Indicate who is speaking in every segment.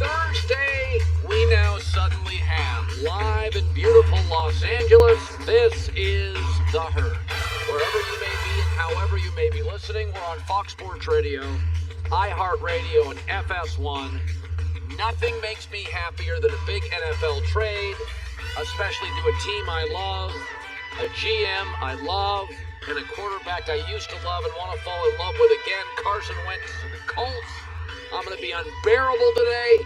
Speaker 1: Thursday, we now suddenly have live in beautiful Los Angeles. This is The Herd. Wherever you may be and however you may be listening, we're on Fox Sports Radio, iHeartRadio, and FS1. Nothing makes me happier than a big NFL trade, especially to a team I love, a GM I love, and a quarterback I used to love and want to fall in love with again, Carson Wentz to the Colts. I'm going to be unbearable today.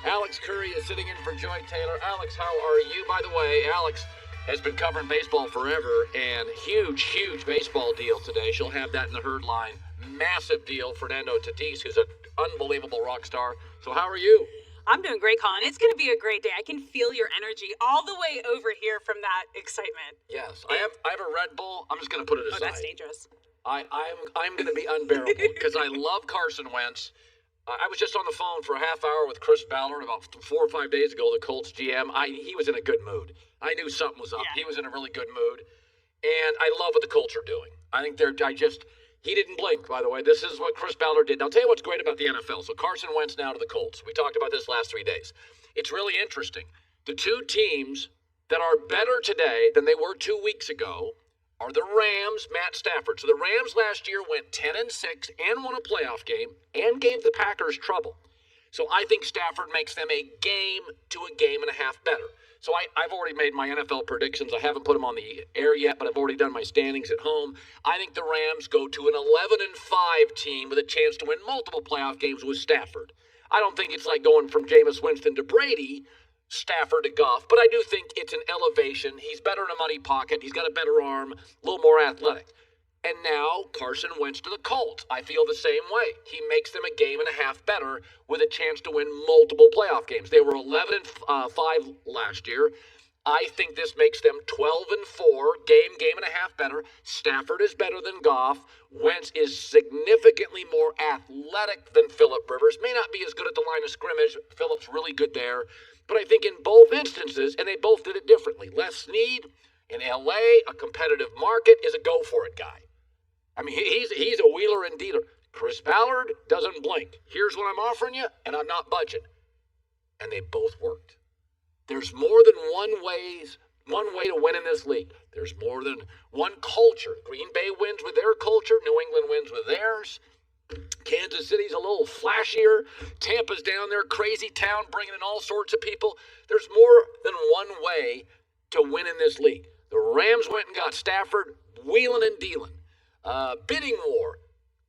Speaker 1: Alex Curry is sitting in for Joy Taylor. Alex, how are you? By the way, Alex has been covering baseball forever, and huge baseball deal today. She'll have that in the Herd line. Massive deal. Fernando Tatis, who's an unbelievable rock star. So how are you?
Speaker 2: I'm doing great, Colin. It's going to be a great day. I can feel your energy all the way over here from that excitement.
Speaker 1: Yes, I have a Red Bull. I'm just going to put it aside.
Speaker 2: Oh, that's dangerous.
Speaker 1: I'm going to be unbearable because I love Carson Wentz. I was just on the phone for a half hour with Chris Ballard about 4 or 5 days ago, the Colts GM. He was in a good mood. I knew something was up. Yeah. He was in a really good mood. And I love what the Colts are doing. I think he didn't blink, by the way. This is what Chris Ballard did. Now, I'll tell you what's great about the NFL. So Carson Wentz now to the Colts. We talked about this last 3 days. It's really interesting. The two teams that are better today than they were 2 weeks ago are the Rams, Matt Stafford. So the Rams last year went 10-6 and won a playoff game and gave the Packers trouble. So I think Stafford makes them a game to a game and a half better. So I've already made my NFL predictions. I haven't put them on the air yet, but I've already done my standings at home. I think the Rams go to an 11-5 team with a chance to win multiple playoff games with Stafford. I don't think it's like going from Jameis Winston to Brady, Stafford to Goff, but I do think it's an elevation. He's better in a money pocket. He's got a better arm, a little more athletic. And now Carson Wentz to the Colts. I feel the same way. He makes them a game and a half better with a chance to win multiple playoff games. They were 11-5 last year. I think this makes them 12-4, game and a half better. Stafford is better than Goff. Wentz is significantly more athletic than Phillip Rivers. May not be as good at the line of scrimmage. Phillip's really good there. But I think in both instances, and they both did it differently. Les Snead in L.A., a competitive market, is a go-for-it guy. I mean, he's a wheeler and dealer. Chris Ballard doesn't blink. Here's what I'm offering you, and I'm not budging. And they both worked. There's more than one way to win in this league. There's more than one culture. Green Bay wins with their culture. New England wins with theirs. Kansas City's a little flashier. Tampa's down there, crazy town, bringing in all sorts of people. There's more than one way to win in this league. The Rams went and got Stafford, wheeling and dealing. Bidding war.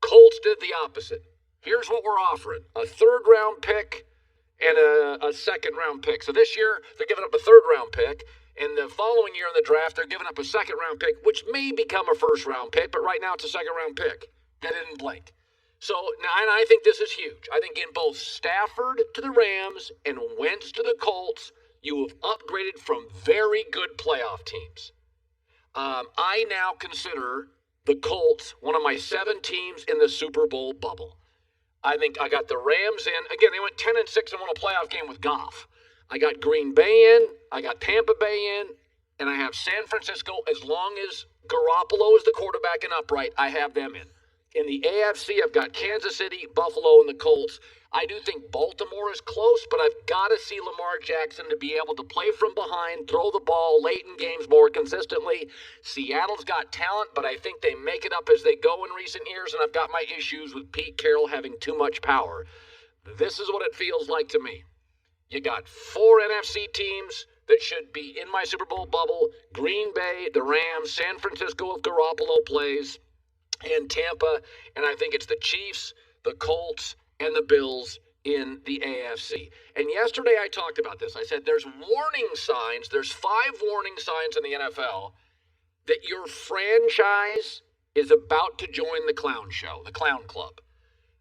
Speaker 1: Colts did the opposite. Here's what we're offering. A third-round pick and a second-round pick. So this year, they're giving up a third-round pick. And the following year in the draft, they're giving up a second-round pick, which may become a first-round pick, but right now it's a second-round pick. They didn't blink. So, now, and I think this is huge. I think in both Stafford to the Rams and Wentz to the Colts, you have upgraded from very good playoff teams. I now consider the Colts one of my 7 teams in the Super Bowl bubble. I think I got the Rams in. Again, they went 10-6 and won a playoff game with Goff. I got Green Bay in. I got Tampa Bay in. And I have San Francisco. As long as Garoppolo is the quarterback and upright, I have them in. In the AFC, I've got Kansas City, Buffalo, and the Colts. I do think Baltimore is close, but I've got to see Lamar Jackson to be able to play from behind, throw the ball late in games more consistently. Seattle's got talent, but I think they make it up as they go in recent years, and I've got my issues with Pete Carroll having too much power. This is what it feels like to me. You got 4 NFC teams that should be in my Super Bowl bubble. Green Bay, the Rams, San Francisco if Garoppolo plays, and Tampa, and I think it's the Chiefs, the Colts, and the Bills in the AFC. And yesterday I talked about this. I said there's warning signs, there's 5 warning signs in the NFL that your franchise is about to join the clown show, the clown club.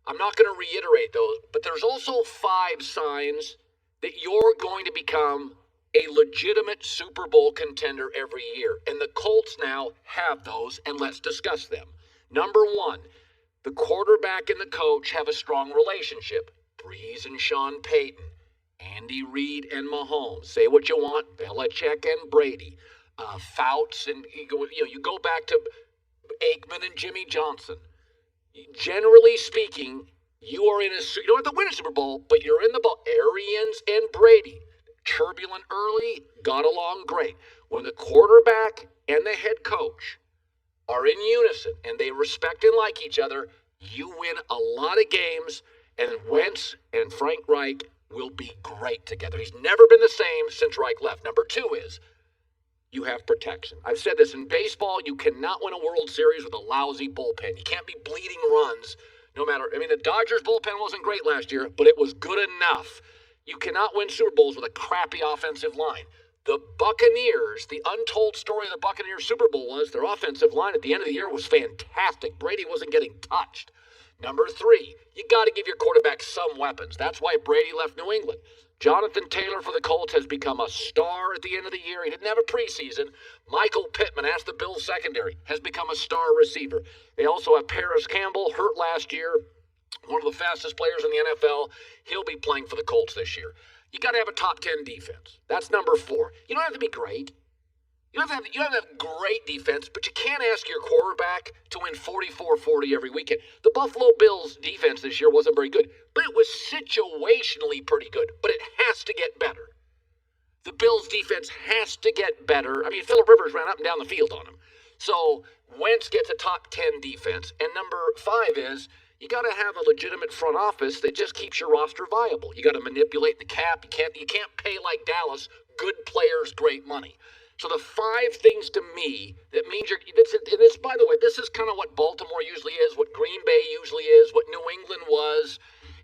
Speaker 1: I'm not going to reiterate those, but there's also 5 signs that you're going to become a legitimate Super Bowl contender every year. And the Colts now have those, and let's discuss them. Number 1, the quarterback and the coach have a strong relationship. Breeze and Sean Payton, Andy Reid and Mahomes. Say what you want, Belichick and Brady. Fouts, and you go back to Aikman and Jimmy Johnson. Generally speaking, you are in you don't have to win a Super Bowl, but you're in the ball. Arians and Brady, turbulent early, got along great. When the quarterback and the head coach are in unison and they respect and like each other, you win a lot of games, and Wentz and Frank Reich will be great together. He's never been the same since Reich left. Number two is you have protection. I've said this in baseball, you cannot win a World Series with a lousy bullpen. You can't be bleeding runs no matter. I mean, the Dodgers bullpen wasn't great last year, but it was good enough. You cannot win Super Bowls with a crappy offensive line. The Buccaneers, the untold story of the Buccaneers Super Bowl was their offensive line at the end of the year was fantastic. Brady wasn't getting touched. Number three, you got to give your quarterback some weapons. That's why Brady left New England. Jonathan Taylor for the Colts has become a star at the end of the year. He didn't have a preseason. Michael Pittman, ask the Bills secondary, has become a star receiver. They also have Paris Campbell, hurt last year, one of the fastest players in the NFL. He'll be playing for the Colts this year. You got to have a top 10 defense. That's number four. You don't have to be great. You don't have to have great defense, but you can't ask your quarterback to win 44-40 every weekend. The Buffalo Bills defense this year wasn't very good, but it was situationally pretty good. But it has to get better. The Bills defense has to get better. I mean, Phillip Rivers ran up and down the field on him. So Wentz gets a top 10 defense. And number five is you got to have a legitimate front office that just keeps your roster viable. You got to manipulate the cap. You can't pay like Dallas good players great money. So the five things to me that means this, by the way, this is kind of what Baltimore usually is, what Green Bay usually is, what New England was,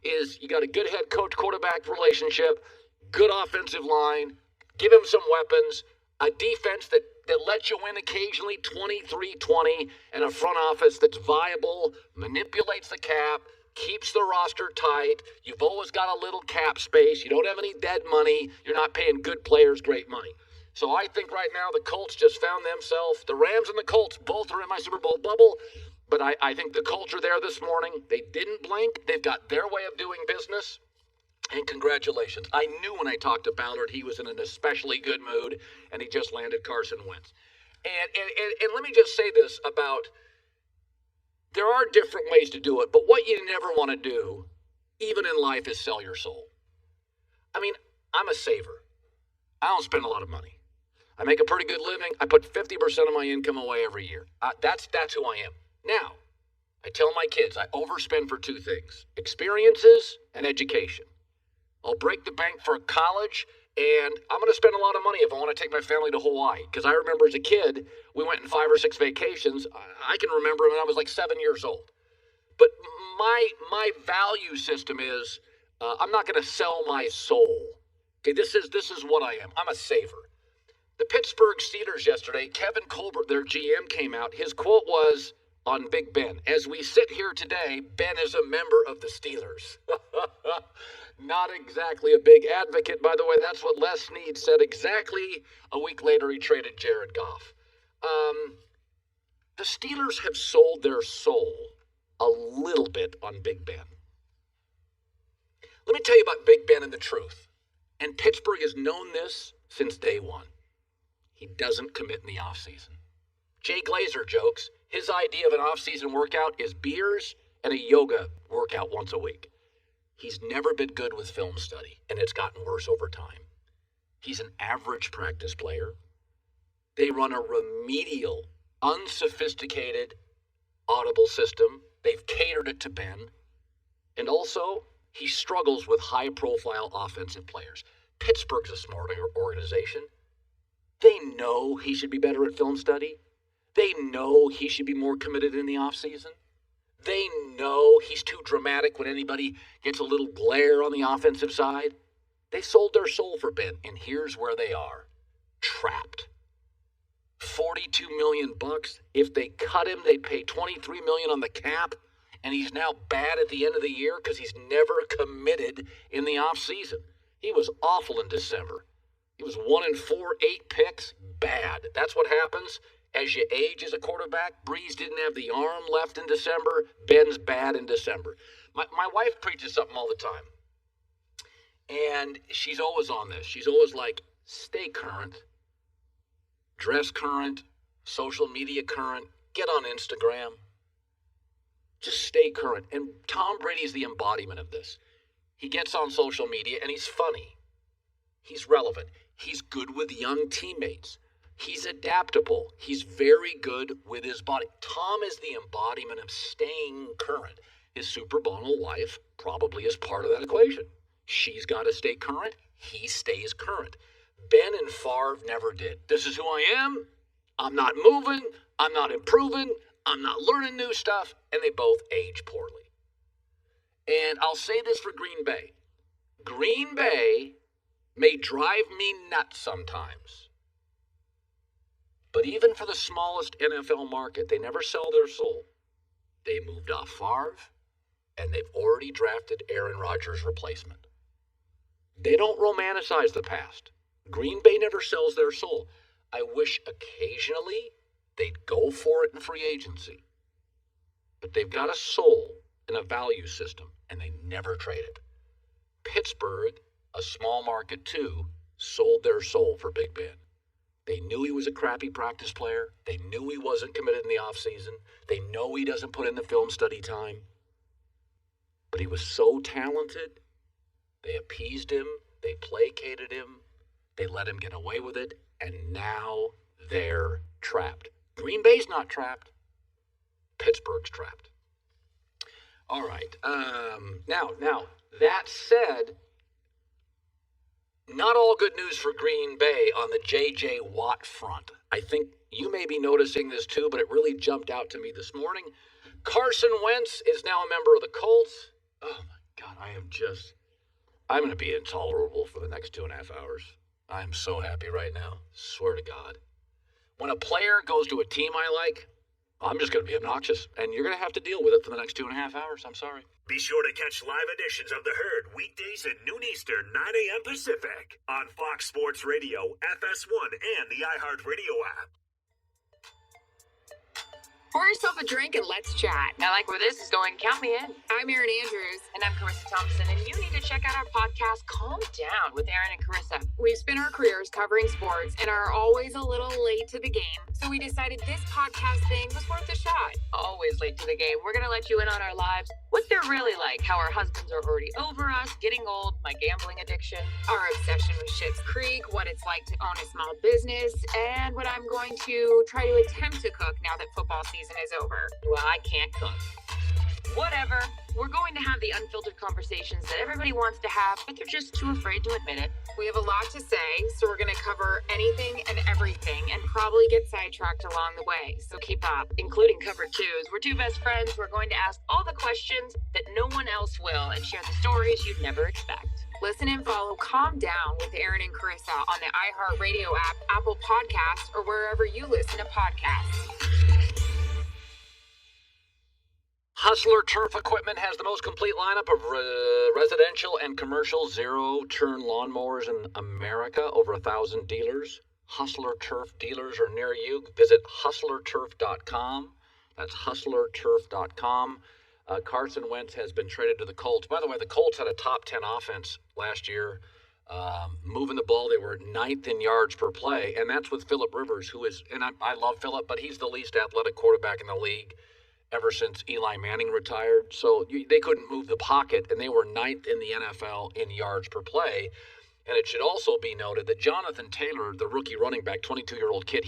Speaker 1: is you got a good head coach quarterback relationship, good offensive line, give him some weapons, a defense that lets you win occasionally 23-20, and a front office that's viable, manipulates the cap, keeps the roster tight. You've always got a little cap space. You don't have any dead money. You're not paying good players great money. So I think right now the Colts just found themselves. The Rams and the Colts both are in my Super Bowl bubble, but I think the Colts are there this morning. They didn't blink. They've got their way of doing business. And congratulations. I knew when I talked to Ballard he was in an especially good mood, and he just landed Carson Wentz. And let me just say this about, there are different ways to do it, but what you never want to do, even in life, is sell your soul. I mean, I'm a saver. I don't spend a lot of money. I make a pretty good living. I put 50% of my income away every year. That's who I am. Now, I tell my kids I overspend for two things: experiences and education. I'll break the bank for college, and I'm going to spend a lot of money if I want to take my family to Hawaii. Because I remember as a kid, we went in 5 or 6 vacations. I can remember when I was like 7 years old. But my value system is I'm not going to sell my soul. Okay, this is what I am. I'm a saver. The Pittsburgh Steelers yesterday, Kevin Colbert, their GM, came out. His quote was on Big Ben: "As we sit here today, Ben is a member of the Steelers." Not exactly a big advocate, by the way. That's what Les Snead said exactly a week later. He traded Jared Goff. The Steelers have sold their soul a little bit on Big Ben. Let me tell you about Big Ben and the truth. And Pittsburgh has known this since day one. He doesn't commit in the offseason. Jay Glazer jokes his idea of an offseason workout is beers and a yoga workout once a week. He's never been good with film study, and it's gotten worse over time. He's an average practice player. They run a remedial, unsophisticated, audible system. They've catered it to Ben. And also, he struggles with high-profile offensive players. Pittsburgh's a smart organization. They know he should be better at film study. They know he should be more committed in the offseason. They know he's too dramatic when anybody gets a little glare on the offensive side. They sold their soul for Ben, and here's where they are. Trapped. $42 million. If they cut him, they'd pay $23 million on the cap, and he's now bad at the end of the year because he's never committed in the offseason. He was awful in December. He was 1-4, 8 picks. Bad. That's what happens as you age as a quarterback. Breeze didn't have the arm left in December. Ben's bad in December. My wife preaches something all the time, and she's always on this. She's always like, stay current, dress current, social media current, get on Instagram. Just stay current. And Tom Brady's the embodiment of this. He gets on social media and he's funny. He's relevant. He's good with young teammates. He's adaptable. He's very good with his body. Tom is the embodiment of staying current. His Super Bowl wife probably is part of that equation. She's got to stay current. He stays current. Ben and Favre never did. This is who I am. I'm not moving. I'm not improving. I'm not learning new stuff. And they both age poorly. And I'll say this for Green Bay. Green Bay may drive me nuts sometimes. But even for the smallest NFL market, they never sell their soul. They moved off Favre, and they've already drafted Aaron Rodgers' replacement. They don't romanticize the past. Green Bay never sells their soul. I wish occasionally they'd go for it in free agency. But they've got a soul and a value system, and they never trade it. Pittsburgh, a small market too, sold their soul for Big Ben. They knew he was a crappy practice player. They knew he wasn't committed in the offseason. They know he doesn't put in the film study time. But he was so talented. They appeased him. They placated him. They let him get away with it. And now they're trapped. Green Bay's not trapped. Pittsburgh's trapped. All right. Now, that said, not all good news for Green Bay on the J.J. Watt front. I think you may be noticing this too, but it really jumped out to me this morning. Carson Wentz is now a member of the Colts. Oh my God, I'm going to be intolerable for the next 2.5 hours. I'm so happy right now. Swear to God. When a player goes to a team I like, I'm just going to be obnoxious, and you're going to have to deal with it for the next 2.5 hours. I'm sorry.
Speaker 3: Be sure to catch live editions of The Herd weekdays at noon Eastern, 9 a.m. Pacific on Fox Sports Radio, FS1, and the iHeartRadio app.
Speaker 4: Pour yourself a drink and let's chat.
Speaker 5: I like where this is going. Count me in.
Speaker 4: I'm Erin Andrews.
Speaker 5: And I'm Carissa Thompson, and you need to check out our podcast, Calm Down, with Erin and Carissa.
Speaker 4: We've spent our careers covering sports and are always a little late to the game, so we decided this podcast thing was worth a shot.
Speaker 5: Always late to the game. We're going to let you in on our lives, what they're really like, how our husbands are already over us, getting old, my gambling addiction,
Speaker 4: Our obsession with Schitt's Creek, what it's like to own a small business, and what I'm going to try to attempt to cook now that football season is over.
Speaker 5: well, I can't cook. Whatever. We're going to have the unfiltered conversations that everybody wants to have, but they're just too afraid to admit it.
Speaker 4: We have a lot to say, so we're going to cover anything and everything and probably get sidetracked along the way, so keep up.
Speaker 5: Including cover twos. We're two best friends. We're going to ask all the questions that no one else will and share the stories you'd never expect.
Speaker 4: Listen and follow Calm Down with Erin and Carissa on the iHeartRadio app, Apple Podcasts, or wherever you listen to podcasts.
Speaker 1: Hustler Turf Equipment has the most complete lineup of residential and commercial zero-turn lawnmowers in America. Over 1,000 dealers. Hustler Turf dealers are near you. Visit hustlerturf.com. That's hustlerturf.com. Carson Wentz has been traded to the Colts. By the way, the Colts had a top 10 offense last year. Moving the ball, they were 9th in yards per play, and that's with Phillip Rivers, who is, and I love Phillip, but he's the least athletic quarterback in the league ever since Eli Manning retired. So they couldn't move the pocket, and they were 9th in the NFL in yards per play. And it should also be noted that Jonathan Taylor, the rookie running back, 22-year-old kid,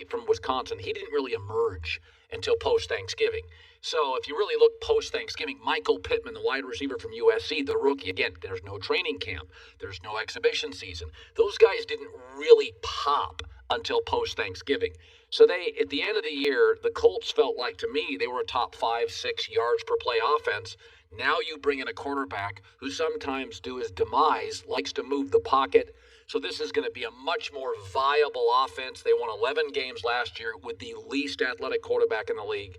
Speaker 1: from Wisconsin, he didn't really emerge until post-Thanksgiving. So if you really look post-Thanksgiving, Michael Pittman, the wide receiver from USC, the rookie, again, there's no training camp. There's no exhibition season. Those guys didn't really pop until post-Thanksgiving. So at the end of the year, the Colts felt like, to me, they were a top 5-6 yards per play offense. Now you bring in a quarterback who sometimes, to his demise, likes to move the pocket. So this is going to be a much more viable offense. They won 11 games last year with the least athletic quarterback in the league.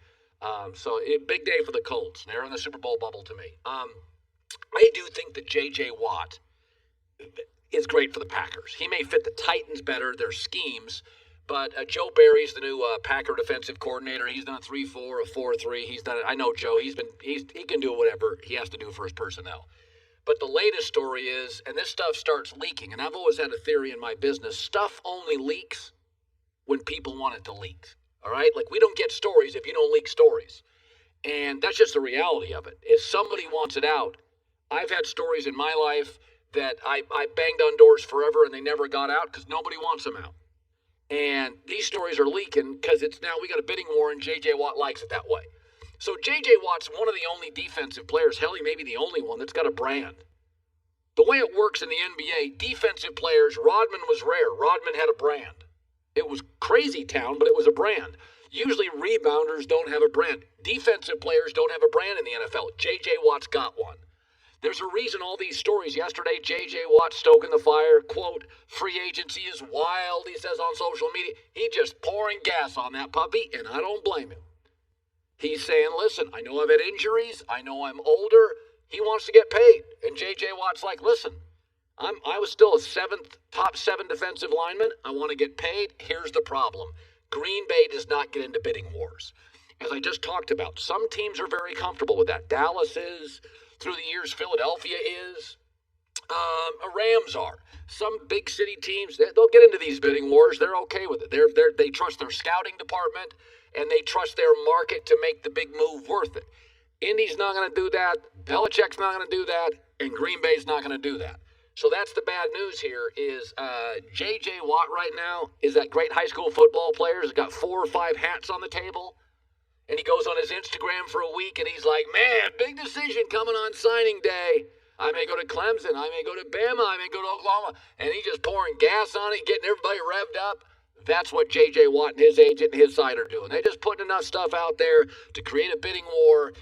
Speaker 1: So a big day for the Colts. They're in the Super Bowl bubble to me. I do think that J.J. Watt is great for the Packers. He may fit the Titans better, their schemes. But Joe Barry's the new Packer defensive coordinator. He's done a 3-4, a 4-3. He's done it. I know Joe. He can do whatever he has to do for his personnel. But the latest story is, and this stuff starts leaking, and I've always had a theory in my business, stuff only leaks when people want it to leak. All right? Like, we don't get stories if you don't leak stories. And that's just the reality of it. If somebody wants it out, I've had stories in my life that I banged on doors forever and they never got out because nobody wants them out. And these stories are leaking because it's now we got a bidding war and J.J. Watt likes it that way. So J.J. Watt's one of the only defensive players, hell, he may be the only one that's got a brand. The way it works in the NBA, defensive players, Rodman was rare. Rodman had a brand. It was crazy town, but it was a brand. Usually rebounders don't have a brand. Defensive players don't have a brand in the NFL. J.J. Watt's got one. There's a reason all these stories. Yesterday, J.J. Watt stoking the fire. Quote, free agency is wild, he says on social media. He just pouring gas on that puppy, and I don't blame him. He's saying, listen, I know I've had injuries. I know I'm older. He wants to get paid. And J.J. Watt's like, listen, I was still a top 7 defensive lineman. I want to get paid. Here's the problem. Green Bay does not get into bidding wars. As I just talked about, some teams are very comfortable with that. Dallas is. Through the years, Philadelphia is. Rams are. Some big city teams, they'll get into these bidding wars. They're okay with it. They trust their scouting department, and they trust their market to make the big move worth it. Indy's not going to do that. Belichick's not going to do that. And Green Bay's not going to do that. So that's the bad news here is J.J. Watt right now is that great high school football player who's got 4 or 5 hats on the table. And he goes on his Instagram for a week and he's like, man, big decision coming on signing day. I may go to Clemson. I may go to Bama. I may go to Oklahoma. And he's just pouring gas on it, getting everybody revved up. That's what J.J. Watt and his agent and his side are doing. They're just putting enough stuff out there to create a bidding war.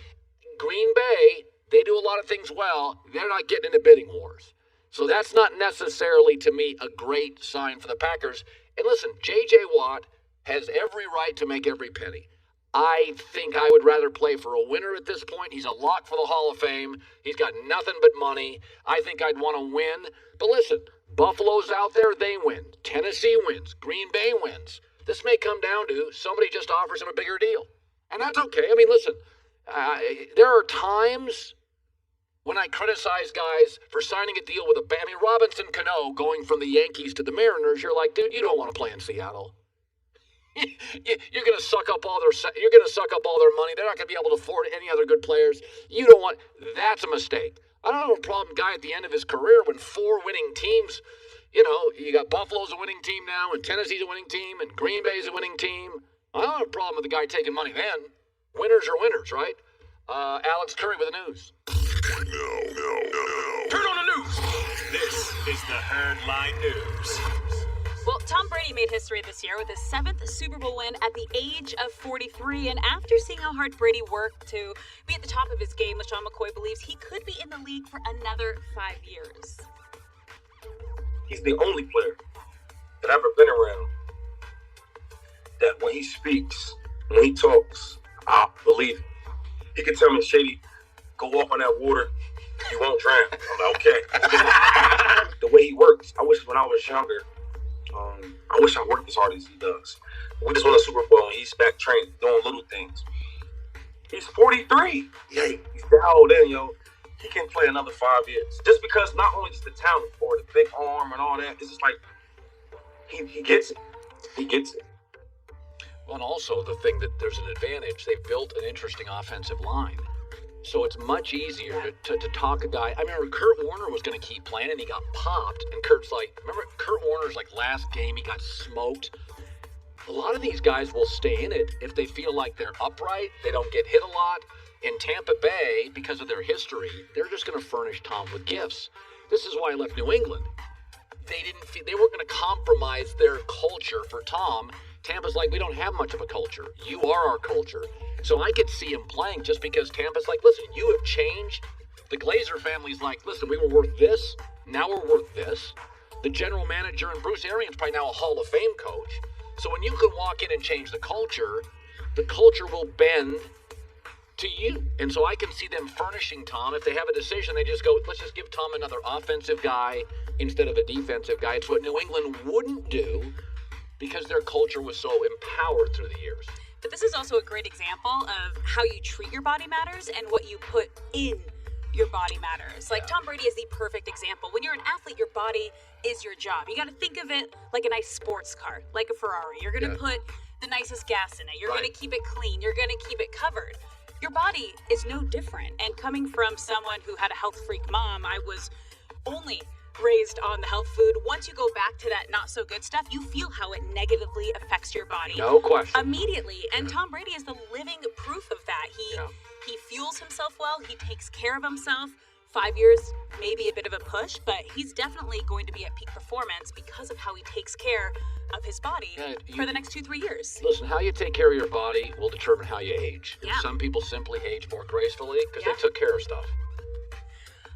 Speaker 1: Green Bay, they do a lot of things well. They're not getting into bidding wars. So that's not necessarily, to me, a great sign for the Packers. And listen, J.J. Watt has every right to make every penny. I think I would rather play for a winner at this point. He's a lock for the Hall of Fame. He's got nothing but money. I think I'd want to win. But listen, Buffalo's out there, they win. Tennessee wins. Green Bay wins. This may come down to somebody just offers him a bigger deal. And that's okay. I mean, listen, there are times when I criticize guys for signing a deal with Robinson Cano going from the Yankees to the Mariners. You're like, dude, you don't want to play in Seattle. You're going to suck up all their money. They're not going to be able to afford any other good players. You don't want. That's a mistake. I don't have a problem, guy, at the end of his career when 4 winning teams. You got Buffalo's a winning team now, and Tennessee's a winning team, and Green Bay's a winning team. I don't have a problem with the guy taking money then. Winners are winners, right? Alex Curry with the news.
Speaker 3: No. Turn on the news. This is the Herdline News.
Speaker 2: Well, Tom Brady made history this year with his 7th Super Bowl win at the age of 43. And after seeing how hard Brady worked to be at the top of his game, LaShawn McCoy believes he could be in the league for another 5 years.
Speaker 6: He's the only player that I've ever been around that when he speaks, when he talks, I believe him. He can tell me, Shady, go walk on that water, you won't drown. I'm like, okay. The way he works, I wish when I was younger, I wish I worked as hard as he does. We just won a Super Bowl and he's back training, doing little things. He's 43. Yeah, he's that old in, yo. He can play another 5 years. Just because not only just the talent or the big arm and all that, it's just like he gets it. He gets it.
Speaker 1: Well, and also the thing that there's an advantage. They've built an interesting offensive line. So it's much easier to talk a guy. I remember Kurt Warner was going to keep playing, and he got popped. And Kurt's like, remember Kurt Warner's last game, he got smoked. A lot of these guys will stay in it if they feel like they're upright, they don't get hit a lot. In Tampa Bay, because of their history, they're just going to furnish Tom with gifts. This is why I left New England. They weren't going to compromise their culture for Tom. Tampa's like, we don't have much of a culture. You are our culture. So I could see him playing just because Tampa's like, listen, you have changed. The Glazer family's like, listen, we were worth this. Now we're worth this. The general manager and Bruce Arians probably now a Hall of Fame coach. So when you can walk in and change the culture will bend to you. And so I can see them furnishing Tom. If they have a decision, they just go, let's just give Tom another offensive guy instead of a defensive guy. It's what New England wouldn't do because their culture was so empowered through the years.
Speaker 2: But this is also a great example of how you treat your body matters and what you put in your body matters. Like Tom Brady is the perfect example. When you're an athlete, your body is your job. You got to think of it like a nice sports car, like a Ferrari. You're going to put the nicest gas in it. You're going to keep it clean. You're going to keep it covered. Your body is no different. And coming from someone who had a health freak mom, I was only raised on the health food. Once you go back to that not so good stuff, you feel how it negatively affects your body.
Speaker 1: No question.
Speaker 2: Immediately. And Tom Brady is the living proof of that. He fuels himself well. He takes care of himself. 5 years, maybe a bit of a push, but he's definitely going to be at peak performance because of how he takes care of his body for the next 2-3 years.
Speaker 1: Listen, how you take care of your body will determine how you age. And
Speaker 2: Yeah.
Speaker 1: some people simply age more gracefully because they took care of stuff.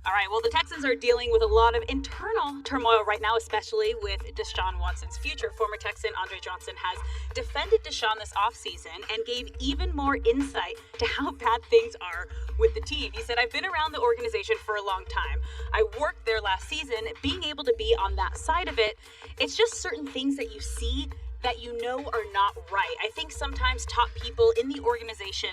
Speaker 2: All right, well, the Texans are dealing with a lot of internal turmoil right now, especially with Deshaun Watson's future. Former Texan Andre Johnson has defended Deshaun this offseason and gave even more insight to how bad things are with the team. He said, I've been around the organization for a long time. I worked there last season. Being able to be on that side of it, it's just certain things that you see that you know are not right. I think sometimes top people in the organization,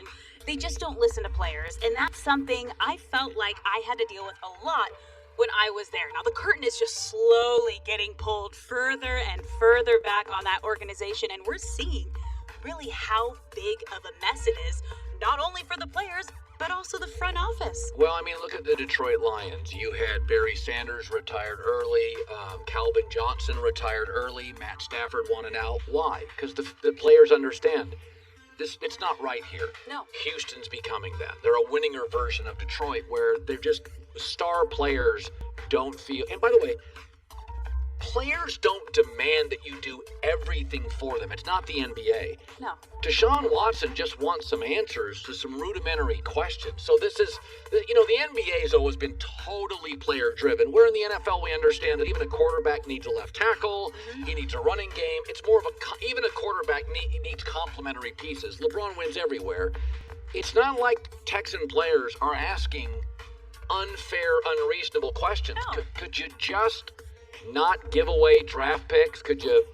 Speaker 2: they just don't listen to players. And that's something I felt like I had to deal with a lot when I was there. Now, the curtain is just slowly getting pulled further and further back on that organization. And we're seeing really how big of a mess it is, not only for the players, but also the front office.
Speaker 1: Well, I mean, look at the Detroit Lions. You had Barry Sanders retired early, Calvin Johnson retired early, Matt Stafford wanted out. Why? Because the players understand. It's not right here.
Speaker 2: No.
Speaker 1: Houston's becoming that. They're a winninger version of Detroit where they're just star players don't feel. And by the way, players don't demand that you do everything for them. It's not the NBA.
Speaker 2: No.
Speaker 1: Deshaun Watson just wants some answers to some rudimentary questions. So this is, the NBA has always been totally player driven. Where in the NFL we understand that even a quarterback needs a left tackle, he needs a running game. It's more of even a quarterback needs complementary pieces. LeBron wins everywhere. It's not like Texan players are asking unfair, unreasonable questions.
Speaker 2: No.
Speaker 1: Could you just not give away draft picks? Could you?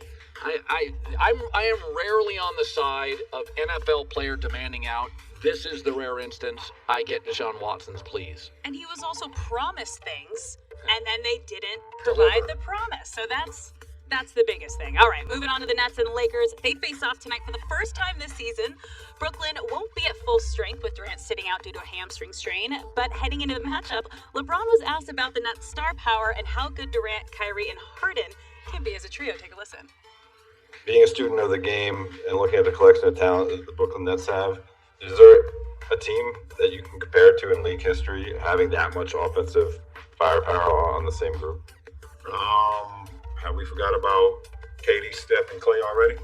Speaker 1: I am rarely on the side of NFL player demanding out. This is the rare instance. I get Deshaun Watson's please.
Speaker 2: And he was also promised things, and then they didn't provide the promise. So that's the biggest thing. All right, moving on to the Nets and Lakers. They face off tonight for the first time this season. Brooklyn won't be at full strength with Durant sitting out due to a hamstring strain. But heading into the matchup, LeBron was asked about the Nets' star power and how good Durant, Kyrie, and Harden can be as a trio. Take a listen.
Speaker 7: Being a student of the game and looking at the collection of talent that the Brooklyn Nets have, is there a team that you can compare it to in league history having that much offensive firepower on the same group?
Speaker 8: Have we forgot about Katie, Steph, and Clay already?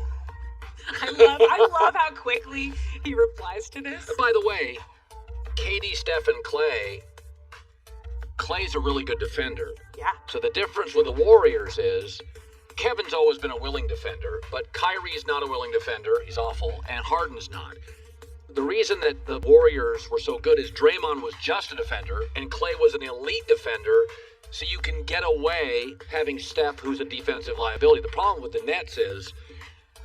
Speaker 2: I love how quickly he replies to this.
Speaker 1: By the way, Katie, Steph, and Clay's a really good defender.
Speaker 2: Yeah.
Speaker 1: So the difference with the Warriors is Kevin's always been a willing defender, but Kyrie's not a willing defender. He's awful, and Harden's not. The reason that the Warriors were so good is Draymond was just a defender, and Clay was an elite defender, so you can get away having Steph, who's a defensive liability. The problem with the Nets is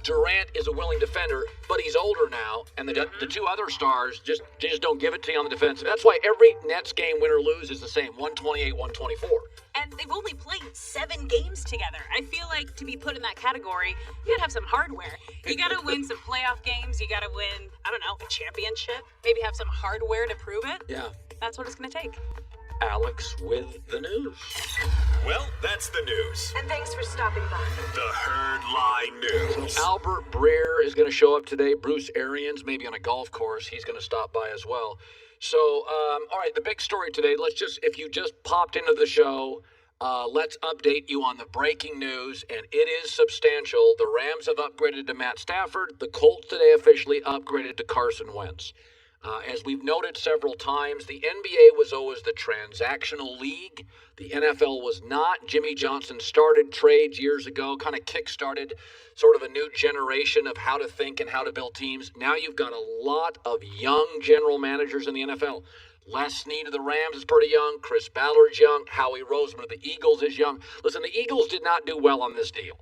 Speaker 1: Durant is a willing defender, but he's older now, and the two other stars just don't give it to you on the defensive. That's why every Nets game, win or lose, is the same, 128, 124.
Speaker 2: And they've only played 7 games together. I feel like to be put in that category, you gotta have some hardware. You gotta win some playoff games. You gotta win, a championship. Maybe have some hardware to prove it.
Speaker 1: Yeah.
Speaker 2: That's what it's gonna take.
Speaker 1: Alex with the news.
Speaker 3: Well, that's the news.
Speaker 5: And thanks for stopping by.
Speaker 3: The Herd Lie News.
Speaker 1: Albert Breer is going to show up today. Bruce Arians, maybe on a golf course, he's going to stop by as well. So, all right, the big story today, if you just popped into the show, let's update you on the breaking news, and it is substantial. The Rams have upgraded to Matt Stafford. The Colts today officially upgraded to Carson Wentz. As we've noted several times, the NBA was always the transactional league. The NFL was not. Jimmy Johnson started trades years ago, kind of kick-started sort of a new generation of how to think and how to build teams. Now you've got a lot of young general managers in the NFL. Les Snead of the Rams is pretty young. Chris Ballard's young. Howie Roseman of the Eagles is young. Listen, the Eagles did not do well on this deal.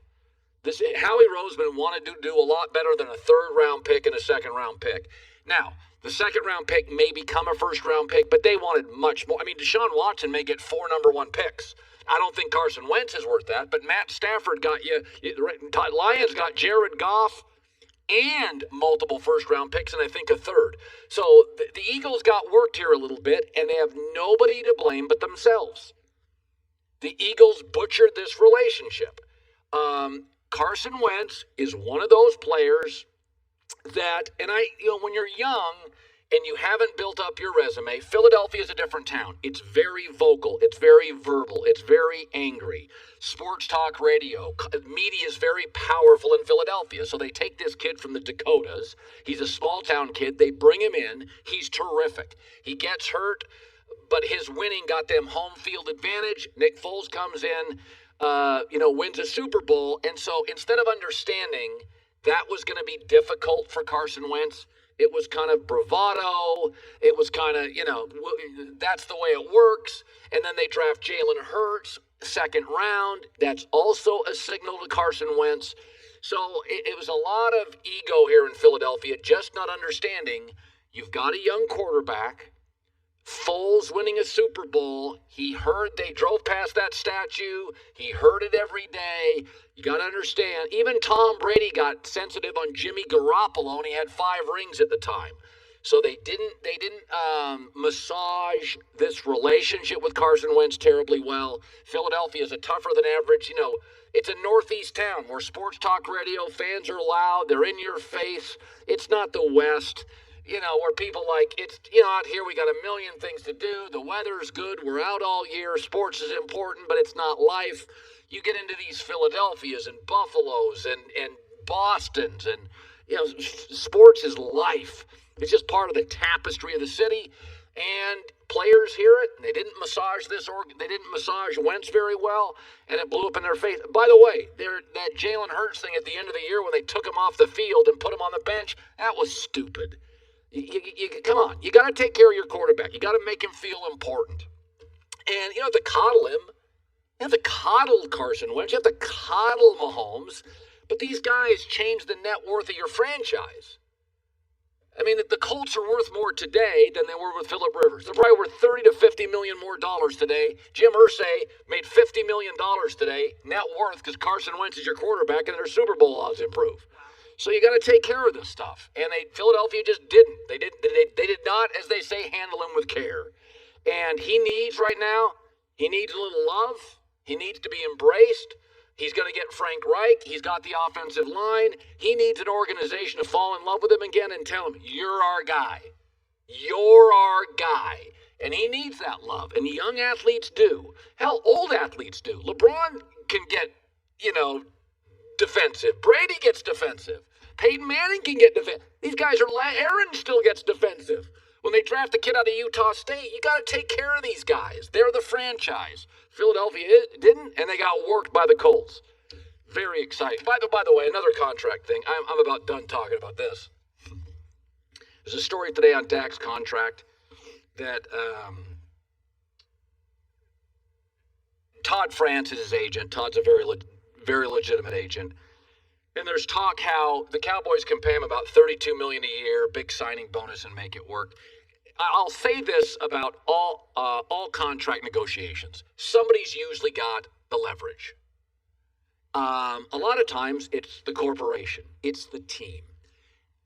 Speaker 1: Howie Roseman wanted to do a lot better than a third-round pick and a second-round pick. Now, the second-round pick may become a first-round pick, but they wanted much more. I mean, Deshaun Watson may get 4 number 1 picks. I don't think Carson Wentz is worth that, but Matt Stafford got you. Lions got Jared Goff, and multiple first-round picks, and I think a third. So the Eagles got worked here a little bit, and they have nobody to blame but themselves. The Eagles butchered this relationship. Carson Wentz is one of those players that, and when you're young and you haven't built up your resume, Philadelphia is a different town. It's very vocal. It's very verbal. It's very angry. Sports talk radio, media is very powerful in Philadelphia. So they take this kid from the Dakotas. He's a small town kid. They bring him in. He's terrific. He gets hurt, but his winning got them home field advantage. Nick Foles comes in, wins a Super Bowl. And so instead of understanding that was going to be difficult for Carson Wentz, it was kind of bravado. It was kind of, that's the way it works. And then they draft Jalen Hurts, second round. That's also a signal to Carson Wentz. So it was a lot of ego here in Philadelphia, just not understanding you've got a young quarterback. Foles winning a Super Bowl. He heard they drove past that statue. He heard it every day. You got to understand, even Tom Brady got sensitive on Jimmy Garoppolo, and he had 5 rings at the time. So they didn't massage this relationship with Carson Wentz terribly well. Philadelphia is a tougher than average. It's a northeast town where sports talk radio, fans are loud, they're in your face. It's not the West. Where people out here we got a million things to do. The weather's good. We're out all year. Sports is important, but it's not life. You get into these Philadelphias and Buffaloes and Bostons, and sports is life. It's just part of the tapestry of the city, and players hear it. They didn't massage they didn't massage Wentz very well, and it blew up in their face. By the way, that Jalen Hurts thing at the end of the year when they took him off the field and put him on the bench, that was stupid. Come on, you got to take care of your quarterback. You got to make him feel important. And you have to coddle him. You have to coddle Carson Wentz. You have to coddle Mahomes. But these guys change the net worth of your franchise. I mean, the Colts are worth more today than they were with Phillip Rivers. They're probably worth $30 to $50 million more today. Jim Irsay made $50 million today, net worth, because Carson Wentz is your quarterback and their Super Bowl odds improve. So you got to take care of this stuff. And Philadelphia just didn't. They did not, as they say, handle him with care. And he needs right now, he needs a little love. He needs to be embraced. He's going to get Frank Reich. He's got the offensive line. He needs an organization to fall in love with him again and tell him, you're our guy. You're our guy. And he needs that love. And young athletes do. Hell, old athletes do. LeBron can get, defensive. Brady gets defensive. Peyton Manning can get defensive. These guys Aaron still gets defensive. When they draft a kid out of Utah State, you got to take care of these guys. They're the franchise. Philadelphia didn't, and they got worked by the Colts. Very exciting. By the way, another contract thing. I'm about done talking about this. There's a story today on Dak's contract that Todd France is his agent. Todd's a very legitimate agent. And there's talk how the Cowboys can pay him about $32 million a year, big signing bonus, and make it work. I'll say this about all contract negotiations. Somebody's usually got the leverage. A lot of times it's the corporation. It's the team.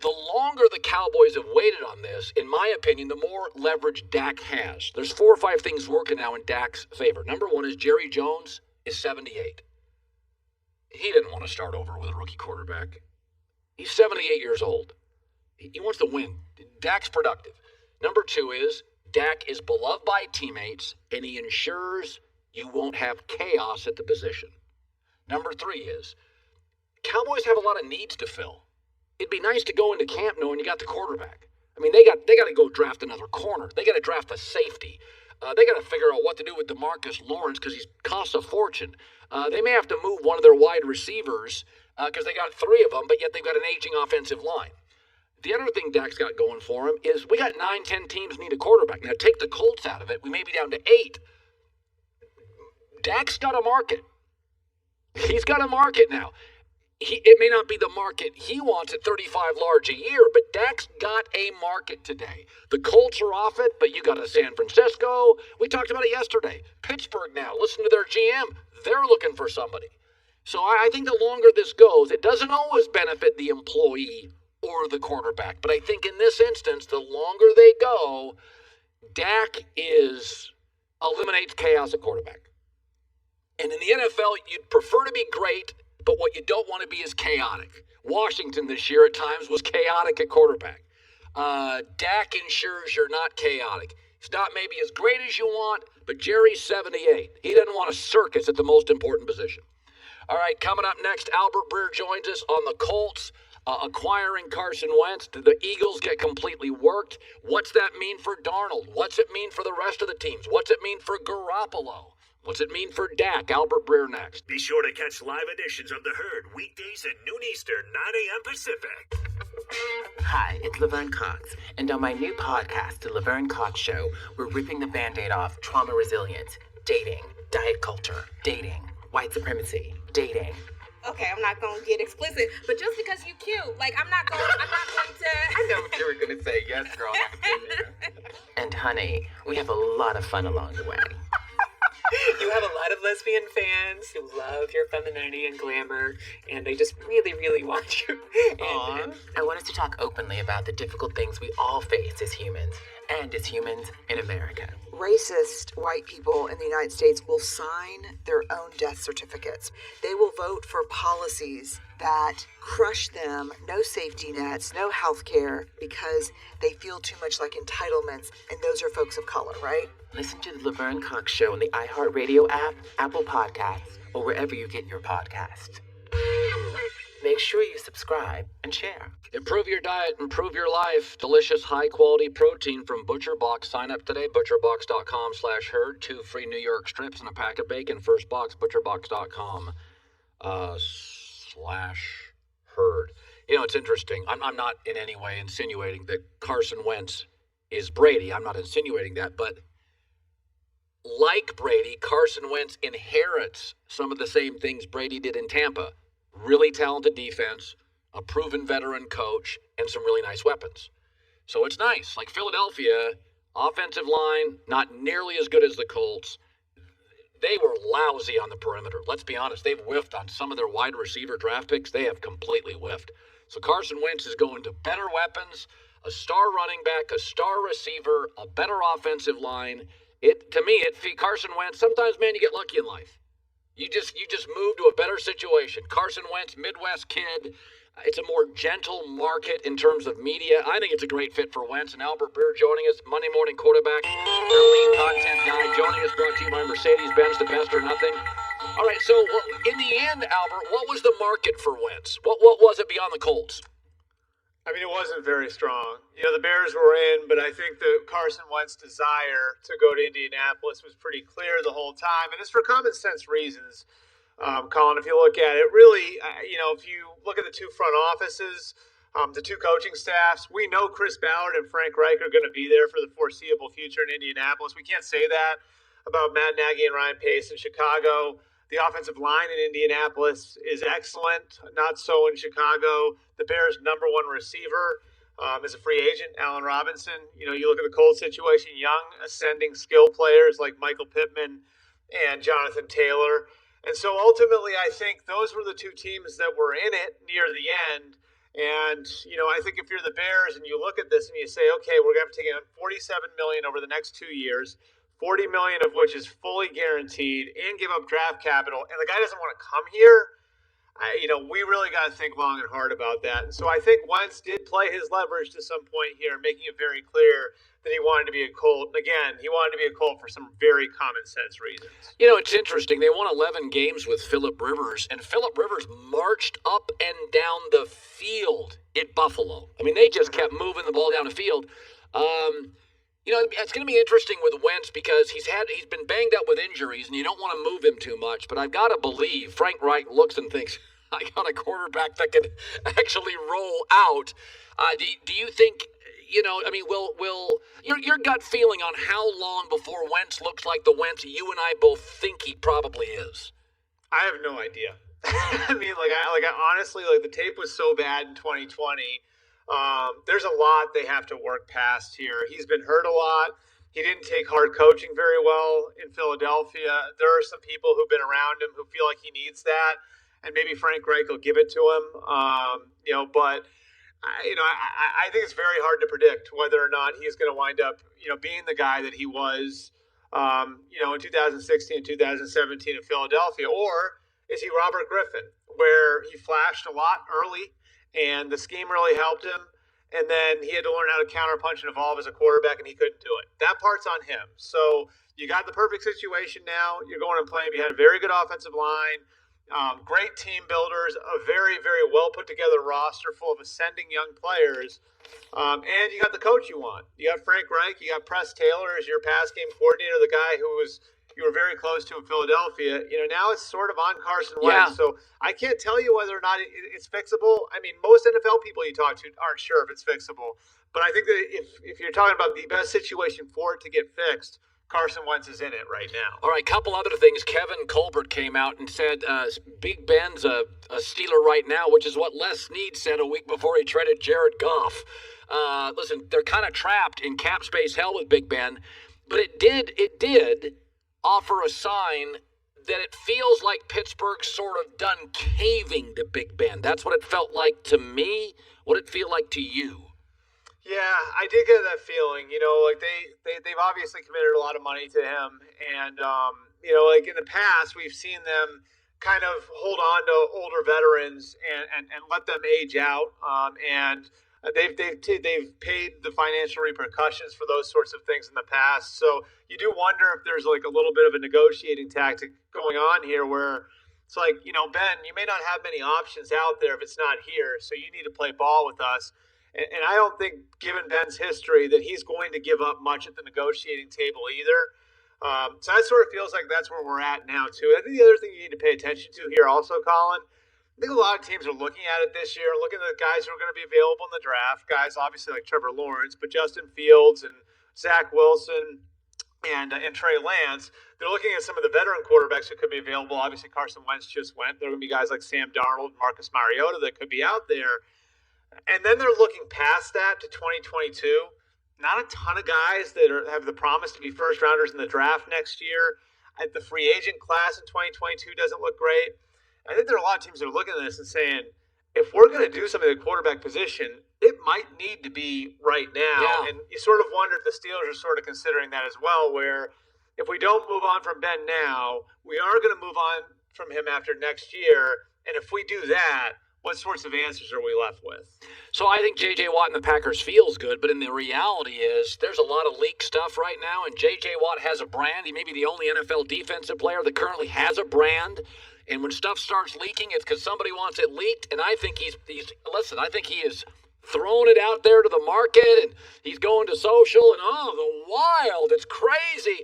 Speaker 1: The longer the Cowboys have waited on this, in my opinion, the more leverage Dak has. There's 4 or 5 things working now in Dak's favor. Number one is Jerry Jones is 78. He didn't want to start over with a rookie quarterback. He's 78 years old. He wants to win. Dak's productive. Number 2 is Dak is beloved by teammates, and he ensures you won't have chaos at the position. Number 3 is Cowboys have a lot of needs to fill. It'd be nice to go into camp knowing you got the quarterback. I mean, they got to go draft another corner. They got to draft a safety. They got to figure out what to do with DeMarcus Lawrence because he costs a fortune. They may have to move one of their wide receivers because they got 3 of them, but yet they've got an aging offensive line. The other thing Dak's got going for him is we got 9-10 teams need a quarterback. Now, take the Colts out of it. We may be down to 8. Dak's got a market. He's got a market now. It may not be the market he wants at 35 large a year, but Dak's got a market today. The Colts are off it, but you got a San Francisco. We talked about it yesterday. Pittsburgh now, listen to their GM. They're looking for somebody. So I think the longer this goes, it doesn't always benefit the employee or the quarterback. But I think in this instance, the longer they go, Dak eliminates chaos at quarterback. And in the NFL, you'd prefer to be great, but what you don't want to be is chaotic. Washington this year at times was chaotic at quarterback. Dak ensures you're not chaotic. He's not maybe as great as you want, but Jerry's 78. He doesn't want a circus at the most important position. All right, coming up next, Albert Breer joins us on the Colts acquiring Carson Wentz. Did the Eagles get completely worked? What's that mean for Darnold? What's it mean for the rest of the teams? What's it mean for Garoppolo? What's it mean for Dak? Albert Breer next.
Speaker 3: Be sure to catch live editions of The Herd weekdays at noon Eastern, 9 a.m. Pacific.
Speaker 9: Hi, it's Laverne Cox, and on my new podcast, The Laverne Cox Show, we're ripping the Band-Aid off trauma resilience, dating, diet culture, dating, white supremacy, dating.
Speaker 10: Okay, I'm not gonna get explicit, but just because you cute, I'm not going to.
Speaker 9: I know what you were gonna say. Yes, girl. And honey, we have a lot of fun along the way.
Speaker 11: You have a lot of lesbian fans who love your femininity and glamour, and they just really, really want you.
Speaker 9: And I want us to talk openly about the difficult things we all face as humans, and as humans in America.
Speaker 12: Racist white people in the United States will sign their own death certificates. They will vote for policies that crush them, no safety nets, no health care, because they feel too much like entitlements, and those are folks of color, right?
Speaker 9: Listen to the Laverne Cox Show on the iHeartRadio app, Apple Podcasts, or wherever you get your podcasts. Make sure you subscribe and share.
Speaker 1: Improve your diet, improve your life. Delicious, high-quality protein from ButcherBox. Sign up today, butcherbox.com/herd. 2 free New York strips and a pack of bacon. First box, butcherbox.com /herd. You know, it's interesting. I'm not in any way insinuating that Carson Wentz is Brady. I'm not insinuating that, but like Brady, Carson Wentz inherits some of the same things Brady did in Tampa. Really talented defense, a proven veteran coach, and some really nice weapons. So it's nice. Like Philadelphia, offensive line, not nearly as good as the Colts. They were lousy on the perimeter. Let's be honest. They've whiffed on some of their wide receiver draft picks. They have completely whiffed. So Carson Wentz is going to better weapons, a star running back, a star receiver, a better offensive line. Carson Wentz, sometimes, man, you get lucky in life. You just move to a better situation. Carson Wentz, Midwest kid. It's a more gentle market in terms of media. I think it's a great fit for Wentz. And Albert Breer joining us, Monday Morning Quarterback, their lead content guy, joining us, brought to you by Mercedes-Benz, the best or nothing. All right, so in the end, Albert, what was the market for Wentz? What was it beyond the Colts?
Speaker 13: I mean, it wasn't very strong. You know, the Bears were in, but I think the Carson Wentz desire to go to Indianapolis was pretty clear the whole time. And it's for common sense reasons, Colin, if you look at it. Really, if you look at the two front offices, the two coaching staffs, we know Chris Ballard and Frank Reich are going to be there for the foreseeable future in Indianapolis. We can't say that about Matt Nagy and Ryan Pace in Chicago. The offensive line in Indianapolis is excellent, not so in Chicago. The Bears' number one receiver is a free agent, Allen Robinson. You look at the Colts situation, young, ascending skill players like Michael Pittman and Jonathan Taylor. And so ultimately, I think those were the two teams that were in it near the end. And, I think if you're the Bears and you look at this and you say, okay, we're going to have to take in $47 million over the next 2 years, $40 million of which is fully guaranteed, and give up draft capital, and the guy doesn't want to come here, we really got to think long and hard about that. And so I think Wentz did play his leverage to some point here, making it very clear that he wanted to be a Colt. And again, he wanted to be a Colt for some very common sense reasons.
Speaker 1: It's interesting. They won 11 games with Phillip Rivers, and Phillip Rivers marched up and down the field at Buffalo. I mean, they just kept moving the ball down the field. It's going to be interesting with Wentz because he's been banged up with injuries, and you don't want to move him too much. But I've got to believe Frank Reich looks and thinks, I got a quarterback that could actually roll out. Do you think, will your gut feeling on how long before Wentz looks like the Wentz you and I both think he probably is?
Speaker 13: I have no idea. I mean, I honestly, the tape was so bad in 2020. There's a lot they have to work past here. He's been hurt a lot. He didn't take hard coaching very well in Philadelphia. There are some people who've been around him who feel like he needs that. and maybe Frank Reich will give it to him. But I think it's very hard to predict whether or not he's going to wind up, being the guy that he was, in 2016, 2017 in Philadelphia, or is he Robert Griffin, where he flashed a lot early and the scheme really helped him, and then he had to learn how to counterpunch and evolve as a quarterback, and he couldn't do it. That part's on him. So you got the perfect situation now. You're going and playing behind a very good offensive line. Great team builders, a very, very well put together roster full of ascending young players, and you got the coach you want. You got Frank Reich, you got Press Taylor as your pass game coordinator, the guy you were very close to in Philadelphia. Now it's sort of on Carson Wentz. So I can't tell you whether or not it's fixable. I mean, most NFL people you talk to aren't sure if it's fixable, but I think that if you're talking about the best situation for it to get fixed, Carson Wentz is in it right now.
Speaker 1: All right, couple other things. Kevin Colbert came out and said Big Ben's a Steeler right now, which is what Les Snead said a week before he traded Jared Goff. Listen, they're kind of trapped in cap space hell with Big Ben, but it did offer a sign that it feels like Pittsburgh's sort of done caving to Big Ben. That's what it felt like to me. What did it feel like to you?
Speaker 13: Yeah, I did get that feeling. They've obviously committed a lot of money to him, and in the past we've seen them kind of hold on to older veterans and let them age out, and they've paid the financial repercussions for those sorts of things in the past. So you do wonder if there's like a little bit of a negotiating tactic going on here, where it's like, Ben, you may not have many options out there if it's not here, so you need to play ball with us. And I don't think, given Ben's history, that he's going to give up much at the negotiating table either. So that sort of feels like that's where we're at now, too. I think the other thing you need to pay attention to here also, Colin, I think a lot of teams are looking at it this year, looking at the guys who are going to be available in the draft, guys obviously like Trevor Lawrence, but Justin Fields and Zach Wilson and Trey Lance. They're looking at some of the veteran quarterbacks who could be available. Obviously, Carson Wentz just went. There are going to be guys like Sam Darnold, Marcus Mariota that could be out there. And then they're looking past that to 2022. Not a ton of guys that have the promise to be first rounders in the draft next year. The free agent class in 2022 doesn't look great. I think there are a lot of teams that are looking at this and saying, if we're going to do something at the quarterback position, it might need to be right now. Yeah. And you sort of wonder if the Steelers are sort of considering that as well, where if we don't move on from Ben now, we are going to move on from him after next year. And if we do that, what sorts of answers are we left with?
Speaker 1: So I think J.J. Watt and the Packers feels good, but in the reality is there's a lot of leak stuff right now, and J.J. Watt has a brand. He may be the only NFL defensive player that currently has a brand. And when stuff starts leaking, it's because somebody wants it leaked. And I think I think he is throwing it out there to the market, and he's going to social, and the wild, it's crazy.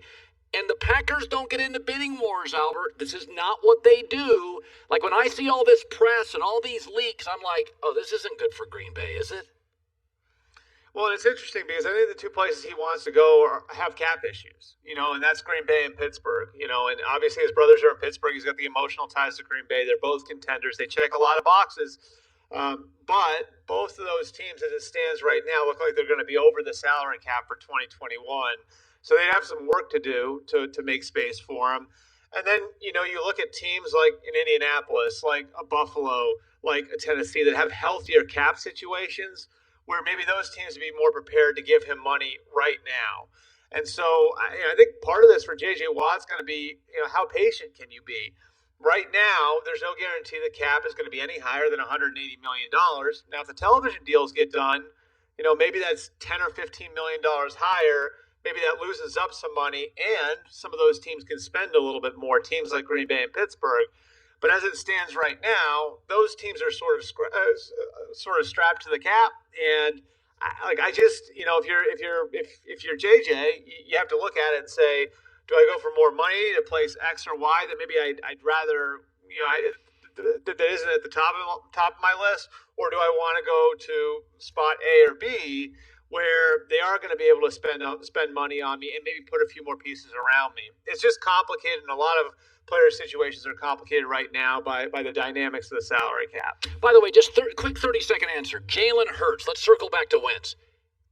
Speaker 1: And the Packers don't get into bidding wars, Albert. This is not what they do. Like, when I see all this press and all these leaks, I'm like, this isn't good for Green Bay, is it?
Speaker 13: Well, and it's interesting because I think the two places he wants to go have cap issues, and that's Green Bay and Pittsburgh, and obviously his brothers are in Pittsburgh. He's got the emotional ties to Green Bay. They're both contenders. They check a lot of boxes. But both of those teams, as it stands right now, look like they're going to be over the salary cap for 2021. So they'd have some work to do to make space for them. And then, you look at teams like in Indianapolis, like a Buffalo, like a Tennessee that have healthier cap situations where maybe those teams would be more prepared to give him money right now. And so I think part of this for J.J. Watt's going to be, how patient can you be? Right now, there's no guarantee the cap is going to be any higher than $180 million. Now, if the television deals get done, maybe that's $10 or $15 million higher. Maybe that loosens up some money, and some of those teams can spend a little bit more, teams like Green Bay and Pittsburgh. But as it stands right now, those teams are sort of strapped to the cap, and if you're JJ, you have to look at it and say, do I go for more money to place X or Y that maybe I'd rather that isn't at the top of my list, or do I want to go to spot A or B, where they are going to be able to spend money on me and maybe put a few more pieces around me? It's just complicated, and a lot of player situations are complicated right now by the dynamics of the salary cap.
Speaker 1: By the way, just quick 30-second answer. Jalen Hurts. Let's circle back to Wentz.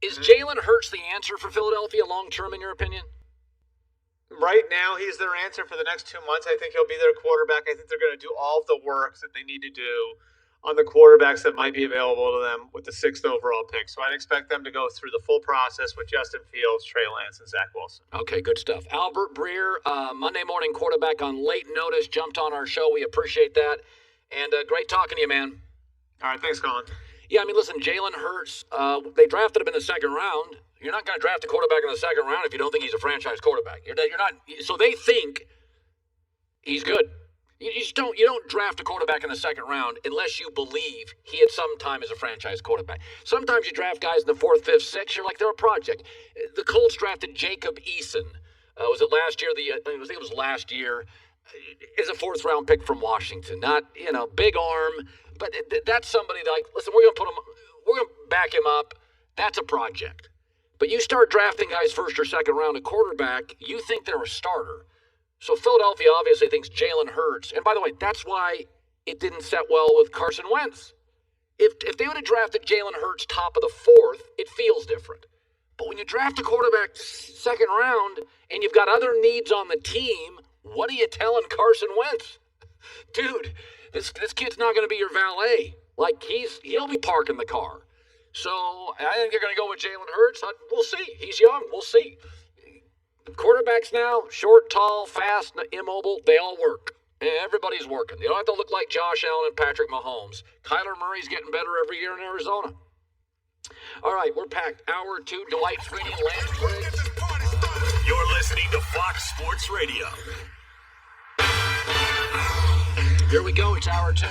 Speaker 1: Is Jalen Hurts the answer for Philadelphia long-term, in your opinion?
Speaker 13: Right now, he's their answer for the next 2 months. I think he'll be their quarterback. I think they're going to do all of the work that they need to do on the quarterbacks that might be available to them with the 6th overall pick. So I'd expect them to go through the full process with Justin Fields, Trey Lance, and Zach Wilson.
Speaker 1: Okay, good stuff. Albert Breer, Monday morning quarterback on late notice, jumped on our show. We appreciate that. And great talking to you, man.
Speaker 13: All right, thanks, Colin.
Speaker 1: Yeah, I mean, listen, Jalen Hurts, they drafted him in the second round. You're not going to draft a quarterback in the second round if you don't think he's a franchise quarterback. You're not. So they think he's good. You don't draft a quarterback in the second round unless you believe he at some time is a franchise quarterback. Sometimes you draft guys in the 4th, 5th, 6th. You're like they're a project. The Colts drafted Jacob Eason. Was it last year? I think it was last year. Is a 4th round pick from Washington. Not big arm, but that's somebody that, like, listen, we're gonna back him up. That's a project. But you start drafting guys 1st or 2nd round at quarterback, you think they're a starter. So Philadelphia obviously thinks Jalen Hurts. And by the way, that's why it didn't set well with Carson Wentz. If they would have drafted Jalen Hurts top of the 4th, it feels different. But when you draft a quarterback 2nd round and you've got other needs on the team, what are you telling Carson Wentz? Dude, this kid's not going to be your valet. Like, he'll be parking the car. So I think they're going to go with Jalen Hurts. We'll see. He's young. We'll see. Quarterbacks now, short, tall, fast, immobile, they all work. Everybody's working. You don't have to look like Josh Allen and Patrick Mahomes. Kyler Murray's getting better every year in Arizona. All right, we're packed. Hour 2, Dwight Freeney, Lance Briggs.
Speaker 3: You're listening to Fox Sports Radio.
Speaker 1: Here we go. It's hour 2.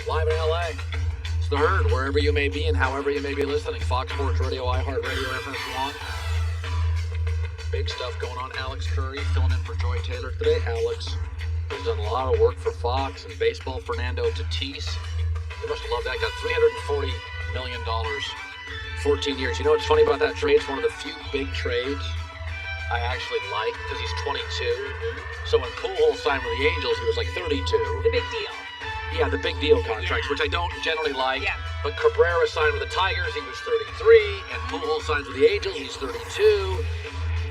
Speaker 1: Live in LA. It's the Herd, wherever you may be and however you may be listening. Fox Sports Radio, iHeartRadio, FS1. Big stuff going on. Alex Curry filling in for Joy Taylor today. Alex has done a lot of work for Fox and baseball. Fernando Tatis. They must have loved that. Got $340 million, 14 years. You know what's funny about that trade? It's one of the few big trades I actually like because he's 22. So when Pujols signed with the Angels, he was like 32.
Speaker 2: The big deal.
Speaker 1: Yeah, the big deal contracts, which I don't generally like. Yeah. But Cabrera signed with the Tigers, he was 33. And Pujols signs with the Angels, he's 32.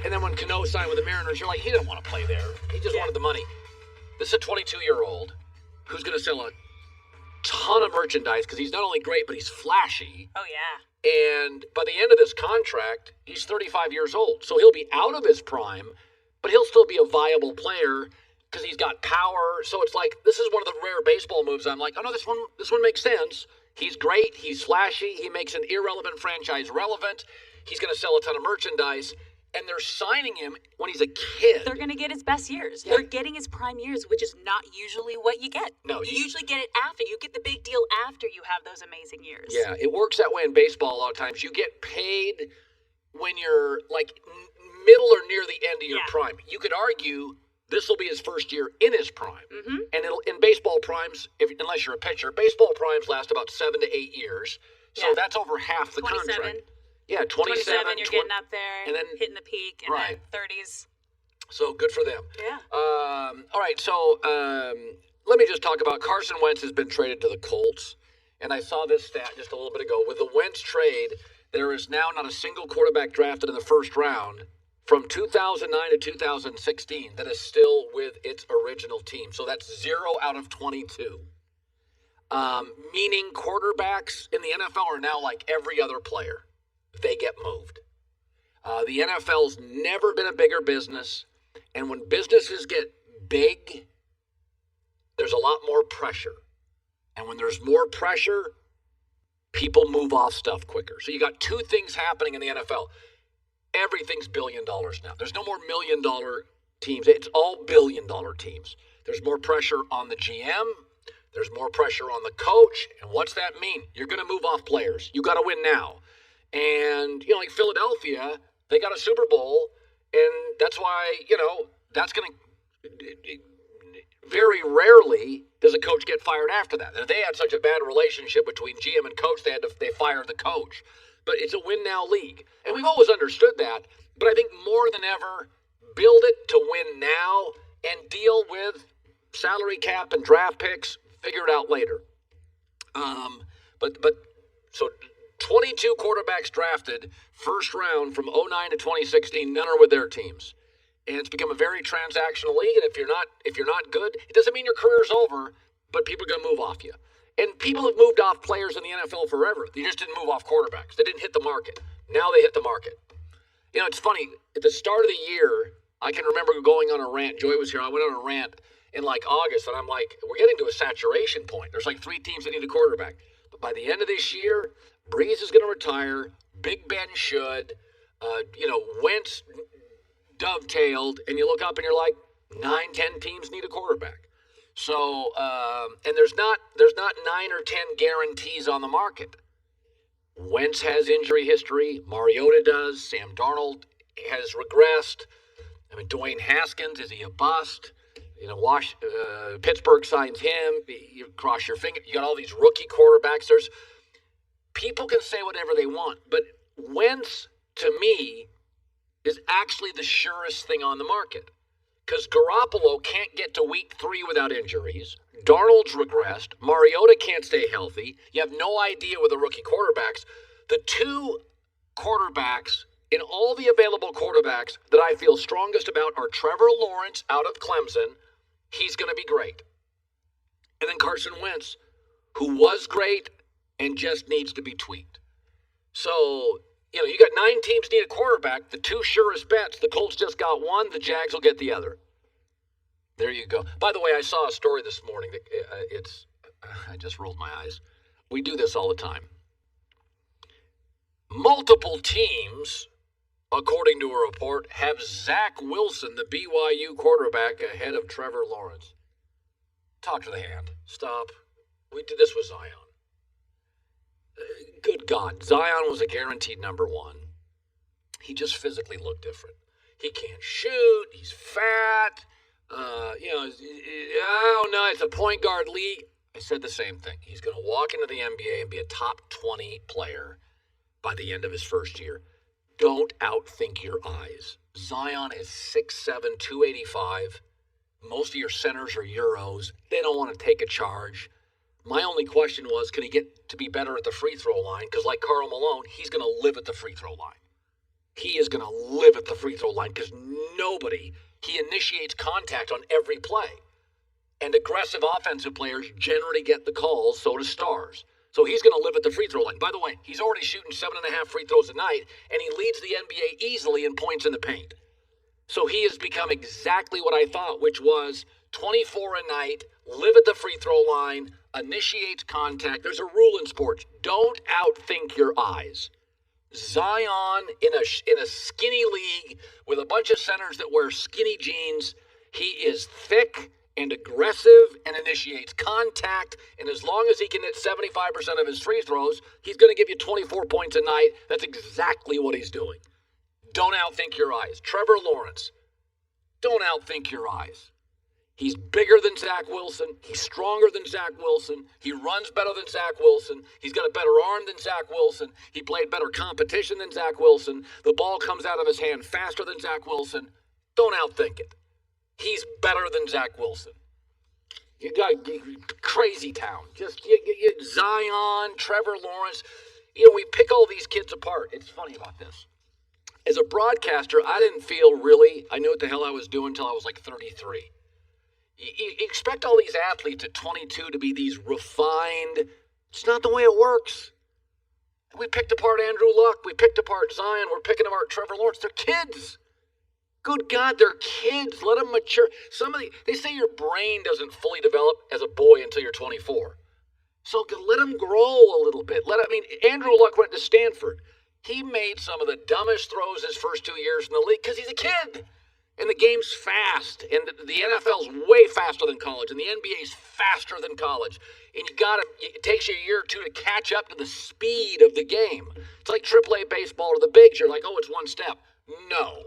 Speaker 1: And then when Cano signed with the Mariners, you're like, he didn't want to play there. He just wanted the money. This is a 22-year-old who's going to sell a ton of merchandise because he's not only great, but he's flashy.
Speaker 2: Oh, yeah.
Speaker 1: And by the end of this contract, he's 35 years old. So he'll be out of his prime, but he'll still be a viable player because he's got power. So it's like, this is one of the rare baseball moves. I'm like, oh, no, this one makes sense. He's great. He's flashy. He makes an irrelevant franchise relevant. He's going to sell a ton of merchandise. And they're signing him when he's a kid.
Speaker 2: They're going to get his best years. Yeah. They're getting his prime years, which is not usually what you get.
Speaker 1: No.
Speaker 2: You usually get it after. You get the big deal after you have those amazing years.
Speaker 1: Yeah, it works that way in baseball a lot of times. You get paid when you're like middle or near the end of your prime. You could argue this will be his first year in his prime. Mm-hmm. And in baseball primes, unless you're a pitcher, baseball primes last about 7 to 8 years. So that's over half the
Speaker 2: 27.
Speaker 1: contract. Yeah, 27,
Speaker 2: you're getting up there and then hitting the peak, and then 30s.
Speaker 1: So good for them.
Speaker 2: Yeah.
Speaker 1: All right, so let me just talk about Carson Wentz has been traded to the Colts. And I saw this stat just a little bit ago. With the Wentz trade, there is now not a single quarterback drafted in the first round from 2009 to 2016 that is still with its original team. So that's 0 out of 22. Meaning quarterbacks in the NFL are now like every other player. They get moved. The NFL's never been a bigger business. And when businesses get big, there's a lot more pressure. And when there's more pressure, people move off stuff quicker. So you got two things happening in the NFL. Everything's $1 billion now. There's no more $1 million teams. It's all $1 billion teams. There's more pressure on the GM. There's more pressure on the coach. And what's that mean? You're going to move off players. You got to win now. And, like Philadelphia, they got a Super Bowl, and that's why, that's going to, very rarely does a coach get fired after that. And they had such a bad relationship between GM and coach, they fired the coach. But it's a win-now league. And we've always understood that, but I think more than ever, build it to win now and deal with salary cap and draft picks, figure it out later. So 22 quarterbacks drafted first round from 09 to 2016. None are with their teams. And it's become a very transactional league. And if you're not good, it doesn't mean your career's over, but people are going to move off you. And people have moved off players in the NFL forever. They just didn't move off quarterbacks. They didn't hit the market. Now they hit the market. You know, it's funny. At the start of the year, I can remember going on a rant. Joy was here. I went on a rant in like August, and I'm like, we're getting to a saturation point. There's like 3 teams that need a quarterback. But by the end of this year, Breeze is going to retire. Big Ben should. Wentz dovetailed, and you look up and you're like, 9-10 teams need a quarterback. So, and there's not 9 or 10 guarantees on the market. Wentz has injury history. Mariota does. Sam Darnold has regressed. I mean, Dwayne Haskins, is he a bust? You know, Pittsburgh signs him. You cross your finger. You got all these rookie quarterbacks. People can say whatever they want, but Wentz, to me, is actually the surest thing on the market. Because Garoppolo can't get to week 3 without injuries. Darnold's regressed. Mariota can't stay healthy. You have no idea with the rookie quarterbacks. The 2 quarterbacks in all the available quarterbacks that I feel strongest about are Trevor Lawrence out of Clemson. He's going to be great. And then Carson Wentz, who was great and just needs to be tweaked. So, you got 9 teams need a quarterback. The 2 surest bets. The Colts just got one. The Jags will get the other. There you go. By the way, I saw a story this morning. I just rolled my eyes. We do this all the time. Multiple teams, according to a report, have Zach Wilson, the BYU quarterback, ahead of Trevor Lawrence. Talk to the hand. Stop. We did this with Zion. Good God. Zion was a guaranteed number 1. He just physically looked different. He can't shoot. He's fat. I don't know. It's a point guard league. I said the same thing. He's going to walk into the NBA and be a top 20 player by the end of his first year. Don't outthink your eyes. Zion is 6'7", 285. Most of your centers are Euros. They don't want to take a charge. My only question was, can he get to be better at the free throw line? Because like Karl Malone, he's going to live at the free throw line. He is going to live at the free throw line because he initiates contact on every play. And aggressive offensive players generally get the calls, so do stars. So he's going to live at the free throw line. By the way, he's already shooting 7.5 free throws a night, and he leads the NBA easily in points in the paint. So he has become exactly what I thought, which was 24 a night, live at the free throw line, initiates contact. There's a rule in sports. Don't outthink your eyes. Zion in a skinny league with a bunch of centers that wear skinny jeans, he is thick and aggressive and initiates contact. And as long as he can hit 75% of his free throws, he's going to give you 24 points a night. That's exactly what he's doing. Don't outthink your eyes. Trevor Lawrence, don't outthink your eyes. He's bigger than Zach Wilson. He's stronger than Zach Wilson. He runs better than Zach Wilson. He's got a better arm than Zach Wilson. He played better competition than Zach Wilson. The ball comes out of his hand faster than Zach Wilson. Don't outthink it. He's better than Zach Wilson. You got crazy town. Just Zion, Trevor Lawrence. We pick all these kids apart. It's funny about this. As a broadcaster, I didn't feel I knew what the hell I was doing until I was like 33. You expect all these athletes at 22 to be these refined. It's not the way it works. We picked apart Andrew Luck. We picked apart Zion. We're picking apart Trevor Lawrence. They're kids. Good God, they're kids. Let them mature. They say your brain doesn't fully develop as a boy until you're 24. So let them grow a little bit. Andrew Luck went to Stanford. He made some of the dumbest throws his first 2 years in the league because he's a kid. And the game's fast, and the NFL's way faster than college, and the NBA's faster than college. And it takes you a year or two to catch up to the speed of the game. It's like AAA baseball or the bigs. You're like, oh, it's one step. No,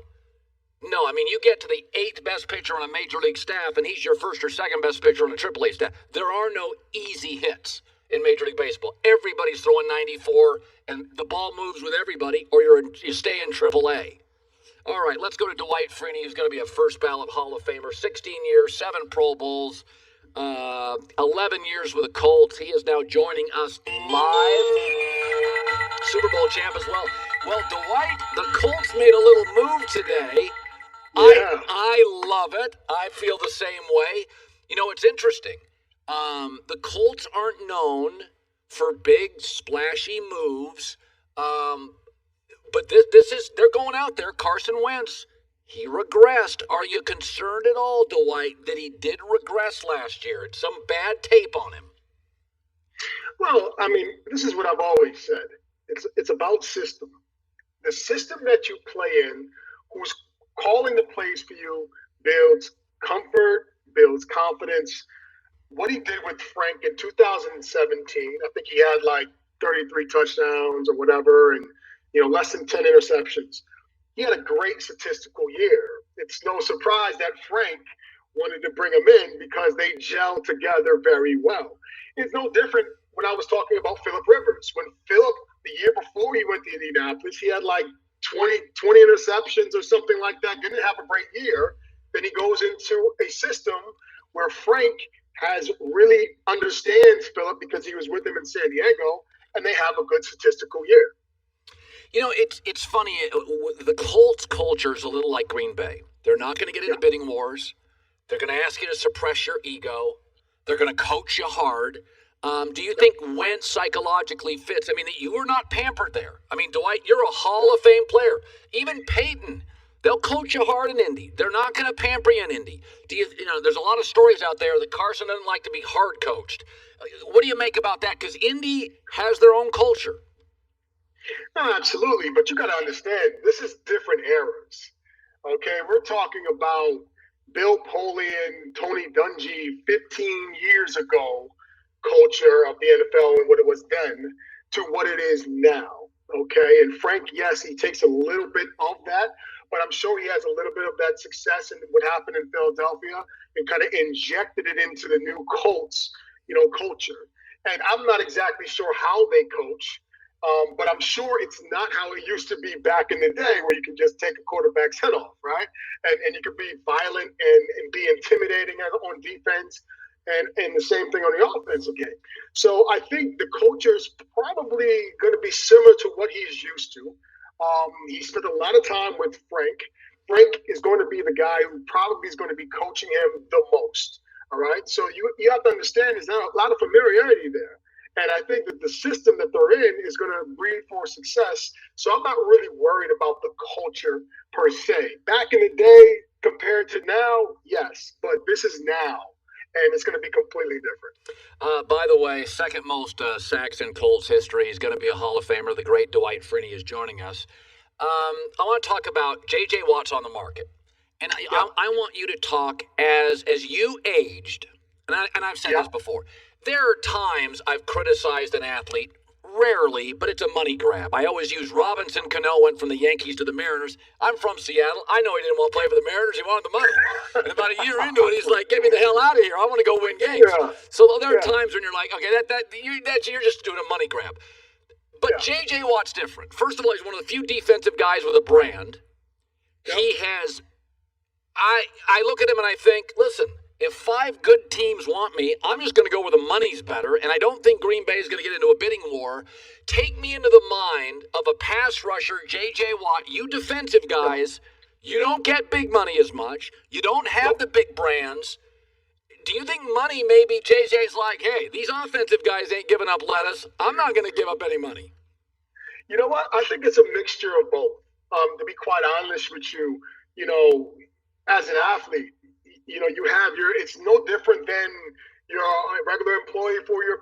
Speaker 1: you get to the 8th best pitcher on a major league staff, and he's your first or second best pitcher on a AAA staff. There are no easy hits in Major League Baseball. Everybody's throwing 94, and the ball moves with everybody, or you stay in AAA. All right, let's go to Dwight Freeney, who's going to be a first-ballot Hall of Famer. 16 years, 7 Pro Bowls, 11 years with the Colts. He is now joining us live. Super Bowl champ as well. Well, Dwight, the Colts made a little move today.
Speaker 14: Yeah.
Speaker 1: I love it. I feel the same way. You know, it's interesting. The Colts aren't known for big, splashy moves. But this is, they're going out there. Carson Wentz, he regressed. Are you concerned at all, Dwight, that he did regress last year? It's some bad tape on him.
Speaker 14: Well, I mean, this is what I've always said. It's about system. The system that you play in, who's calling the plays for you, builds comfort, builds confidence. What he did with Frank in 2017, I think he had like 33 touchdowns or whatever, and less than 10 interceptions. He had a great statistical year. It's no surprise that Frank wanted to bring him in because they gel together very well. It's no different when I was talking about Phillip Rivers. When Phillip, the year before he went to Indianapolis, he had like 20 interceptions or something like that. Didn't have a great year. Then he goes into a system where Frank really understands Phillip because he was with him in San Diego, and they have a good statistical year.
Speaker 1: You know, it's funny. The Colts culture is a little like Green Bay. They're not going to get into bidding wars. They're going to ask you to suppress your ego. They're going to coach you hard. Do you think Wentz psychologically fits? I mean, you were not pampered there. I mean, Dwight, you're a Hall of Fame player. Even Peyton, they'll coach you hard in Indy. They're not going to pamper you in Indy. There's a lot of stories out there that Carson doesn't like to be hard coached. What do you make about that? Because Indy has their own culture.
Speaker 14: No, absolutely. But you got to understand, this is different eras. Okay, we're talking about Bill Polian, Tony Dungy, 15 years ago, culture of the NFL and what it was then to what it is now. Okay, and Frank, yes, he takes a little bit of that, but I'm sure he has a little bit of that success in what happened in Philadelphia and kind of injected it into the new Colts, culture. And I'm not exactly sure how they coach. But I'm sure it's not how it used to be back in the day where you can just take a quarterback's head off, right? And you could be violent and be intimidating on defense and the same thing on the offensive game. So I think the culture is probably going to be similar to what he's used to. He spent a lot of time with Frank. Frank is going to be the guy who probably is going to be coaching him the most, all right? So you have to understand there's a lot of familiarity there. And I think that the system that they're in is going to breed for success. So I'm not really worried about the culture per se. Back in the day compared to now, yes. But this is now, and it's going to be completely different.
Speaker 1: By the way, second most sacks in Colts history. He's going to be a Hall of Famer. The great Dwight Freeney is joining us. I want to talk about J.J. Watt's on the market. And I want you to talk as you aged, and I've said this before. There are times I've criticized an athlete, rarely, but it's a money grab. I always use Robinson Cano went from the Yankees to the Mariners. I'm from Seattle. I know he didn't want to play for the Mariners. He wanted the money. And about a year into it, he's like, get me the hell out of here. I want to go win games. Yeah. So there are times when you're like, okay, you're just doing a money grab. But J.J. Watt's different. First of all, he's one of the few defensive guys with a brand. He has, I look at him and I think, listen, if 5 good teams want me, I'm just going to go where the money's better, and I don't think Green Bay is going to get into a bidding war. Take me into the mind of a pass rusher, J.J. Watt. You defensive guys, you don't get big money as much. You don't have the big brands. Do you think money, maybe J.J.'s like, hey, these offensive guys ain't giving up lettuce. I'm not going to give up any money.
Speaker 14: You know what? I think it's a mixture of both. To be quite honest with you, as an athlete, you have it's no different than your regular employee for your,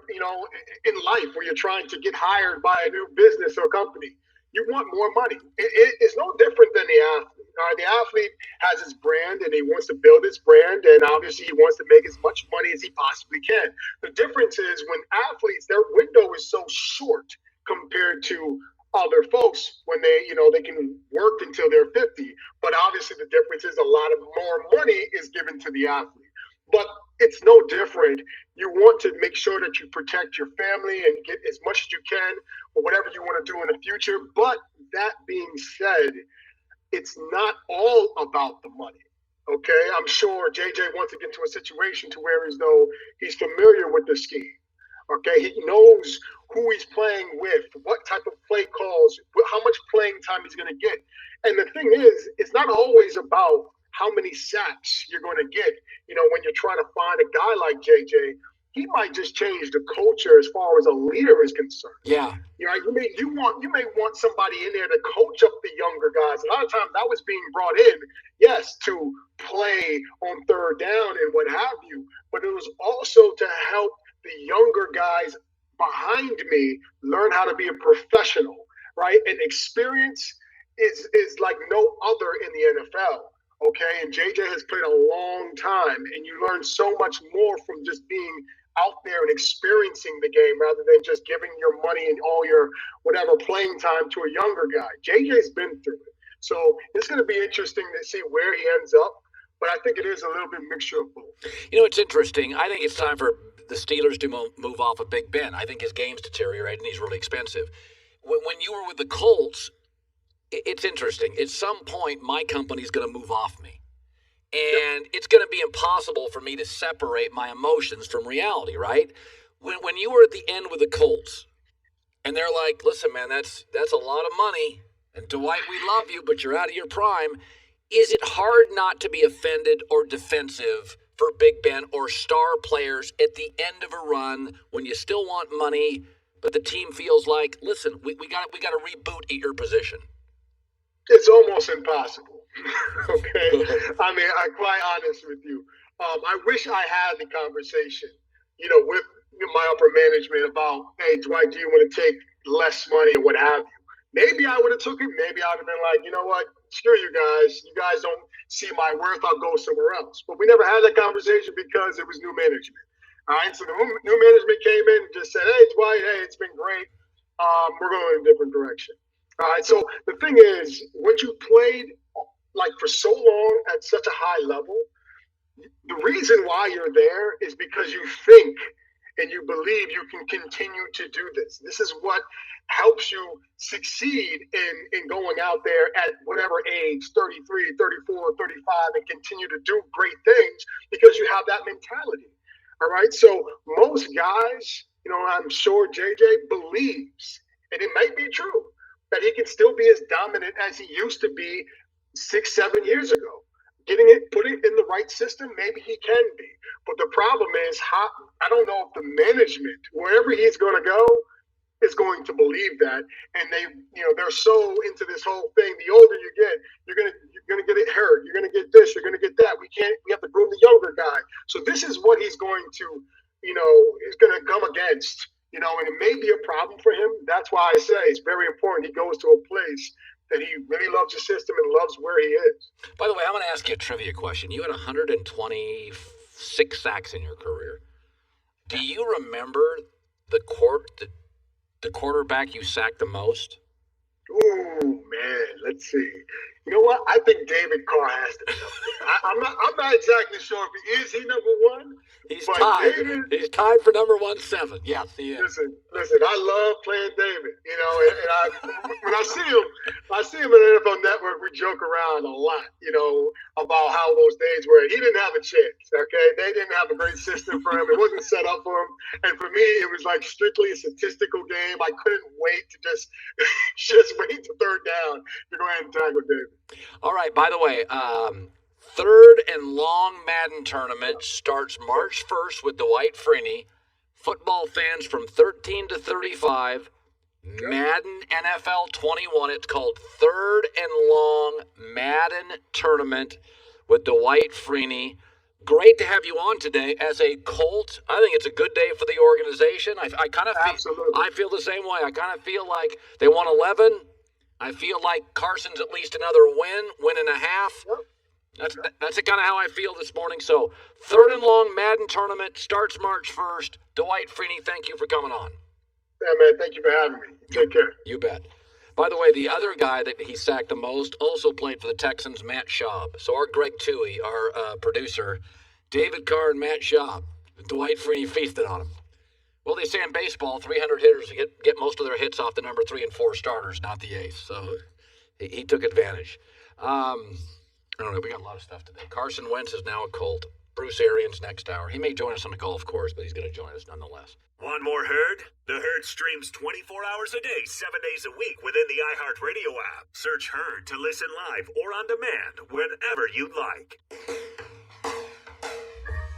Speaker 14: in life where you're trying to get hired by a new business or company. You want more money. It's no different than the athlete. The athlete has his brand and he wants to build his brand, and obviously he wants to make as much money as he possibly can. The difference is when athletes, their window is so short compared to other folks when they can work until they're 50. But obviously the difference is a lot of more money is given to the athlete. But it's no different. You want to make sure that you protect your family and get as much as you can for whatever you want to do in the future. But that being said, it's not all about the money. Okay, I'm sure JJ wants to get into a situation to where as though he's familiar with the scheme. Okay, he knows who he's playing with, what type of play calls, how much playing time he's going to get. And the thing is, it's not always about how many sacks you're going to get. You know, when you're trying to find a guy like JJ, he might just change the culture as far as a leader is concerned.
Speaker 1: Yeah.
Speaker 14: You know, you may want somebody in there to coach up the younger guys. A lot of times that was being brought in, yes, to play on third down and what have you, but it was also to help the younger guys behind me learn how to be a professional, right? And experience is like no other in the NFL. Okay, and JJ has played a long time, and you learn so much more from just being out there and experiencing the game rather than just giving your money and all your whatever playing time to a younger guy. JJ's been through it. So it's going to be interesting to see where he ends up, but I think it is a little bit mixture of both.
Speaker 1: You know, it's interesting. I think it's time for the Steelers to move off of Big Ben. I think his game's deteriorated and he's really expensive. When you were with the Colts, it's interesting. At some point, my company's going to move off me. And it's going to be impossible for me to separate my emotions from reality, right? When you were at the end with the Colts, and they're like, listen, man, that's a lot of money. And Dwight, we love you, but you're out of your prime. Is it hard not to be offended or defensive for Big Ben or star players at the end of a run when you still want money, but the team feels like, listen, we got to reboot at your position?
Speaker 14: It's almost impossible. Okay, I mean, I'm quite honest with you. I wish I had the conversation, you know, with my upper management about, hey, Dwight, do you want to take less money or what have you? Maybe I would have took it. Maybe I would have been like, you know what? Screw you guys. You guys don't see my worth. I'll go somewhere else. But we never had that conversation because it was new management. All right, so the new management came in and just said, hey, Dwight, hey, it's been great. We're going in a different direction. All right, so the thing is, once you played like for so long at such a high level, the reason why you're there is because you think and you believe you can continue to do this. This is what helps you succeed in going out there at whatever age, 33, 34, 35, and continue to do great things because you have that mentality. All right, so most guys, you know, I'm sure JJ believes, and it might be true, that he can still be as dominant as he used to be 6-7 years ago. Put it in the right system, maybe he can be. But the problem is, I don't know if the management, wherever he's going to go, is going to believe that. And they're so into this whole thing. The older you get, you're gonna get it hurt. You're gonna get this. You're gonna get that. We have to groom the younger guy. So this is what he's going to, is going to come against. And it may be a problem for him. That's why I say it's very important he goes to a place that he really loves the system and loves where he is.
Speaker 1: By the way, I'm going to ask you a trivia question. You had 126 sacks in your career. Do you remember the quarterback you sacked the most?
Speaker 14: Ooh, man, let's see. You know what? I think David Carr has to be up there. I'm not exactly sure if he is. He number one?
Speaker 1: He's tied. He's tied for number 17. Yes, he is.
Speaker 14: Listen. I love playing David. And when I see him in NFL Network, we joke around a lot. About how those days were. He didn't have a chance. Okay, they didn't have a great system for him. It wasn't set up for him. And for me, it was like strictly a statistical game. I couldn't wait to just wait to third down to go ahead and tackle David.
Speaker 1: All right. By the way, third and long Madden tournament starts March 1st with Dwight Freeney. Football fans from 13 to 35. Madden NFL 21. It's called Third and Long Madden Tournament with Dwight Freeney. Great to have you on today as a Colt. I think it's a good day for the organization. I kind of feel the same way. I kind of feel like they won 11. I feel like Carson's at least another win and a half. That's kind of how I feel this morning. So, Third and Long Madden Tournament starts March 1st. Dwight Freeney, thank you for coming on.
Speaker 14: Yeah, man, thank you for having me. Take care.
Speaker 1: You bet. By the way, the other guy that he sacked the most also played for the Texans, Matt Schaub. So our Greg Toohey, our producer, David Carr and Matt Schaub, Dwight Freeney feasted on him. Well, they say in baseball, 300 hitters get most of their hits off the number 3 and 4 starters, not the ace. So he took advantage. I don't know. We got a lot of stuff today. Carson Wentz is now a Colt. Bruce Arians next hour. He may join us on the golf course, but he's going to join us nonetheless.
Speaker 3: Want more Herd? The Herd streams 24 hours a day, 7 days a week within the iHeartRadio app. Search Herd to listen live or on demand whenever you'd like.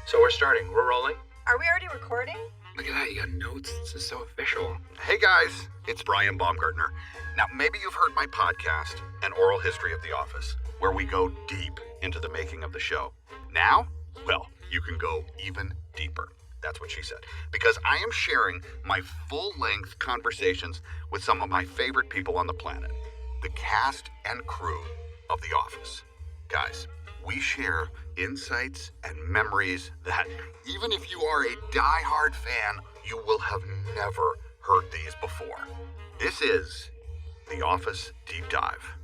Speaker 15: So we're starting. We're rolling.
Speaker 10: Are we already recording?
Speaker 15: Look at that. You got notes. This is so official.
Speaker 16: Hey guys, it's Brian Baumgartner. Now, maybe you've heard my podcast, An Oral History of the Office, where we go deep into the making of the show. Now, well, you can go even deeper. That's what she said. Because I am sharing my full-length conversations with some of my favorite people on the planet. The cast and crew of The Office. Guys, we share insights and memories that, even if you are a die-hard fan, you will have never heard these before. This is The Office Deep Dive.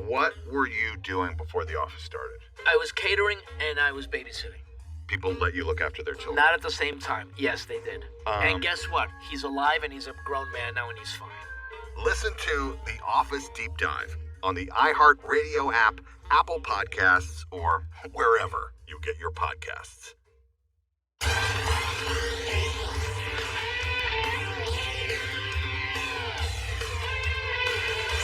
Speaker 16: What were you doing before The Office started?
Speaker 17: I was catering and I was babysitting.
Speaker 16: People let you look after their children?
Speaker 17: Not at the same time. Yes, they did. And guess what? He's alive and he's a grown man now and he's fine.
Speaker 16: Listen to The Office Deep Dive on the iHeartRadio app, Apple Podcasts, or wherever you get your podcasts.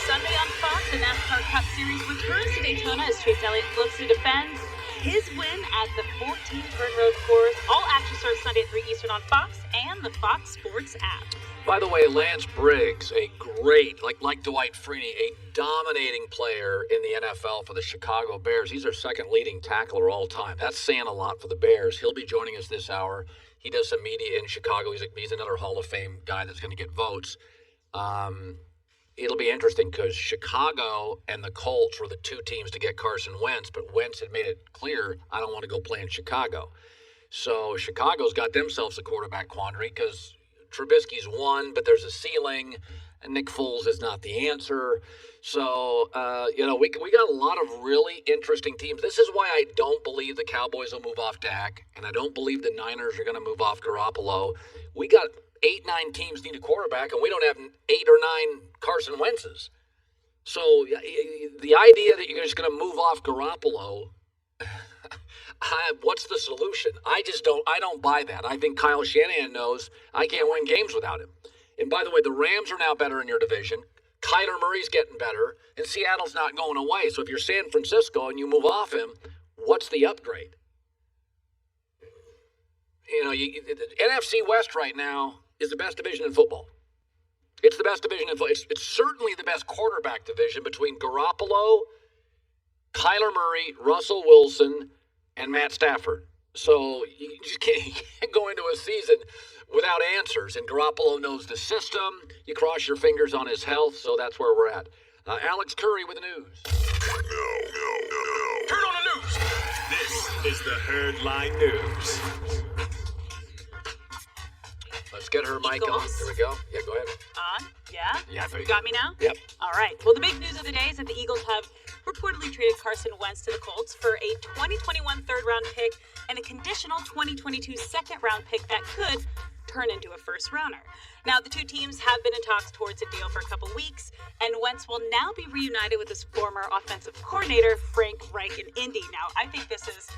Speaker 2: Sunday on Fox, the NASCAR Cup Series returns to Daytona as Chase Elliott looks to defend his win at the 14th Burn Road Course. All action starts Sunday at 3 Eastern on Fox and the Fox Sports app.
Speaker 1: By the way, Lance Briggs, a great, like Dwight Freeney, a dominating player in the NFL for the Chicago Bears. He's their second leading tackler all time. That's saying a lot for the Bears. He'll be joining us this hour. He does some media in Chicago. He's another Hall of Fame guy that's going to get votes. It'll be interesting because Chicago and the Colts were the two teams to get Carson Wentz, but Wentz had made it clear, I don't want to go play in Chicago. So Chicago's got themselves a quarterback quandary because Trubisky's won, but there's a ceiling, and Nick Foles is not the answer. So, we got a lot of really interesting teams. This is why I don't believe the Cowboys will move off Dak, and I don't believe the Niners are going to move off Garoppolo. We got 8-9 teams need a quarterback, and we don't have 8 or 9 Carson Wentzes. So the idea that you're just going to move off Garoppolo, what's the solution? I don't buy that. I think Kyle Shanahan knows I can't win games without him. And by the way, the Rams are now better in your division. Kyler Murray's getting better, and Seattle's not going away. So if you're San Francisco and you move off him, what's the upgrade? The NFC West right now is the best division in football. It's the best division in football. It's certainly the best quarterback division between Garoppolo, Kyler Murray, Russell Wilson, and Matt Stafford. So you just can't go into a season without answers. And Garoppolo knows the system. You cross your fingers on his health, so that's where we're at. Alex Curry with the news.
Speaker 3: Turn on the news. This is the Herdline News.
Speaker 1: Let's get her mic on. Here we go. Yeah, go ahead.
Speaker 2: On? Yeah?
Speaker 1: Yeah, there you
Speaker 2: Got me now?
Speaker 1: Yep.
Speaker 2: All right. Well, the big news of the day is that the Eagles have reportedly traded Carson Wentz to the Colts for a 2021 third-round pick and a conditional 2022 second-round pick that could turn into a first-rounder. Now, the two teams have been in talks towards a deal for a couple weeks, and Wentz will now be reunited with his former offensive coordinator, Frank Reich, in Indy. Now, I think this is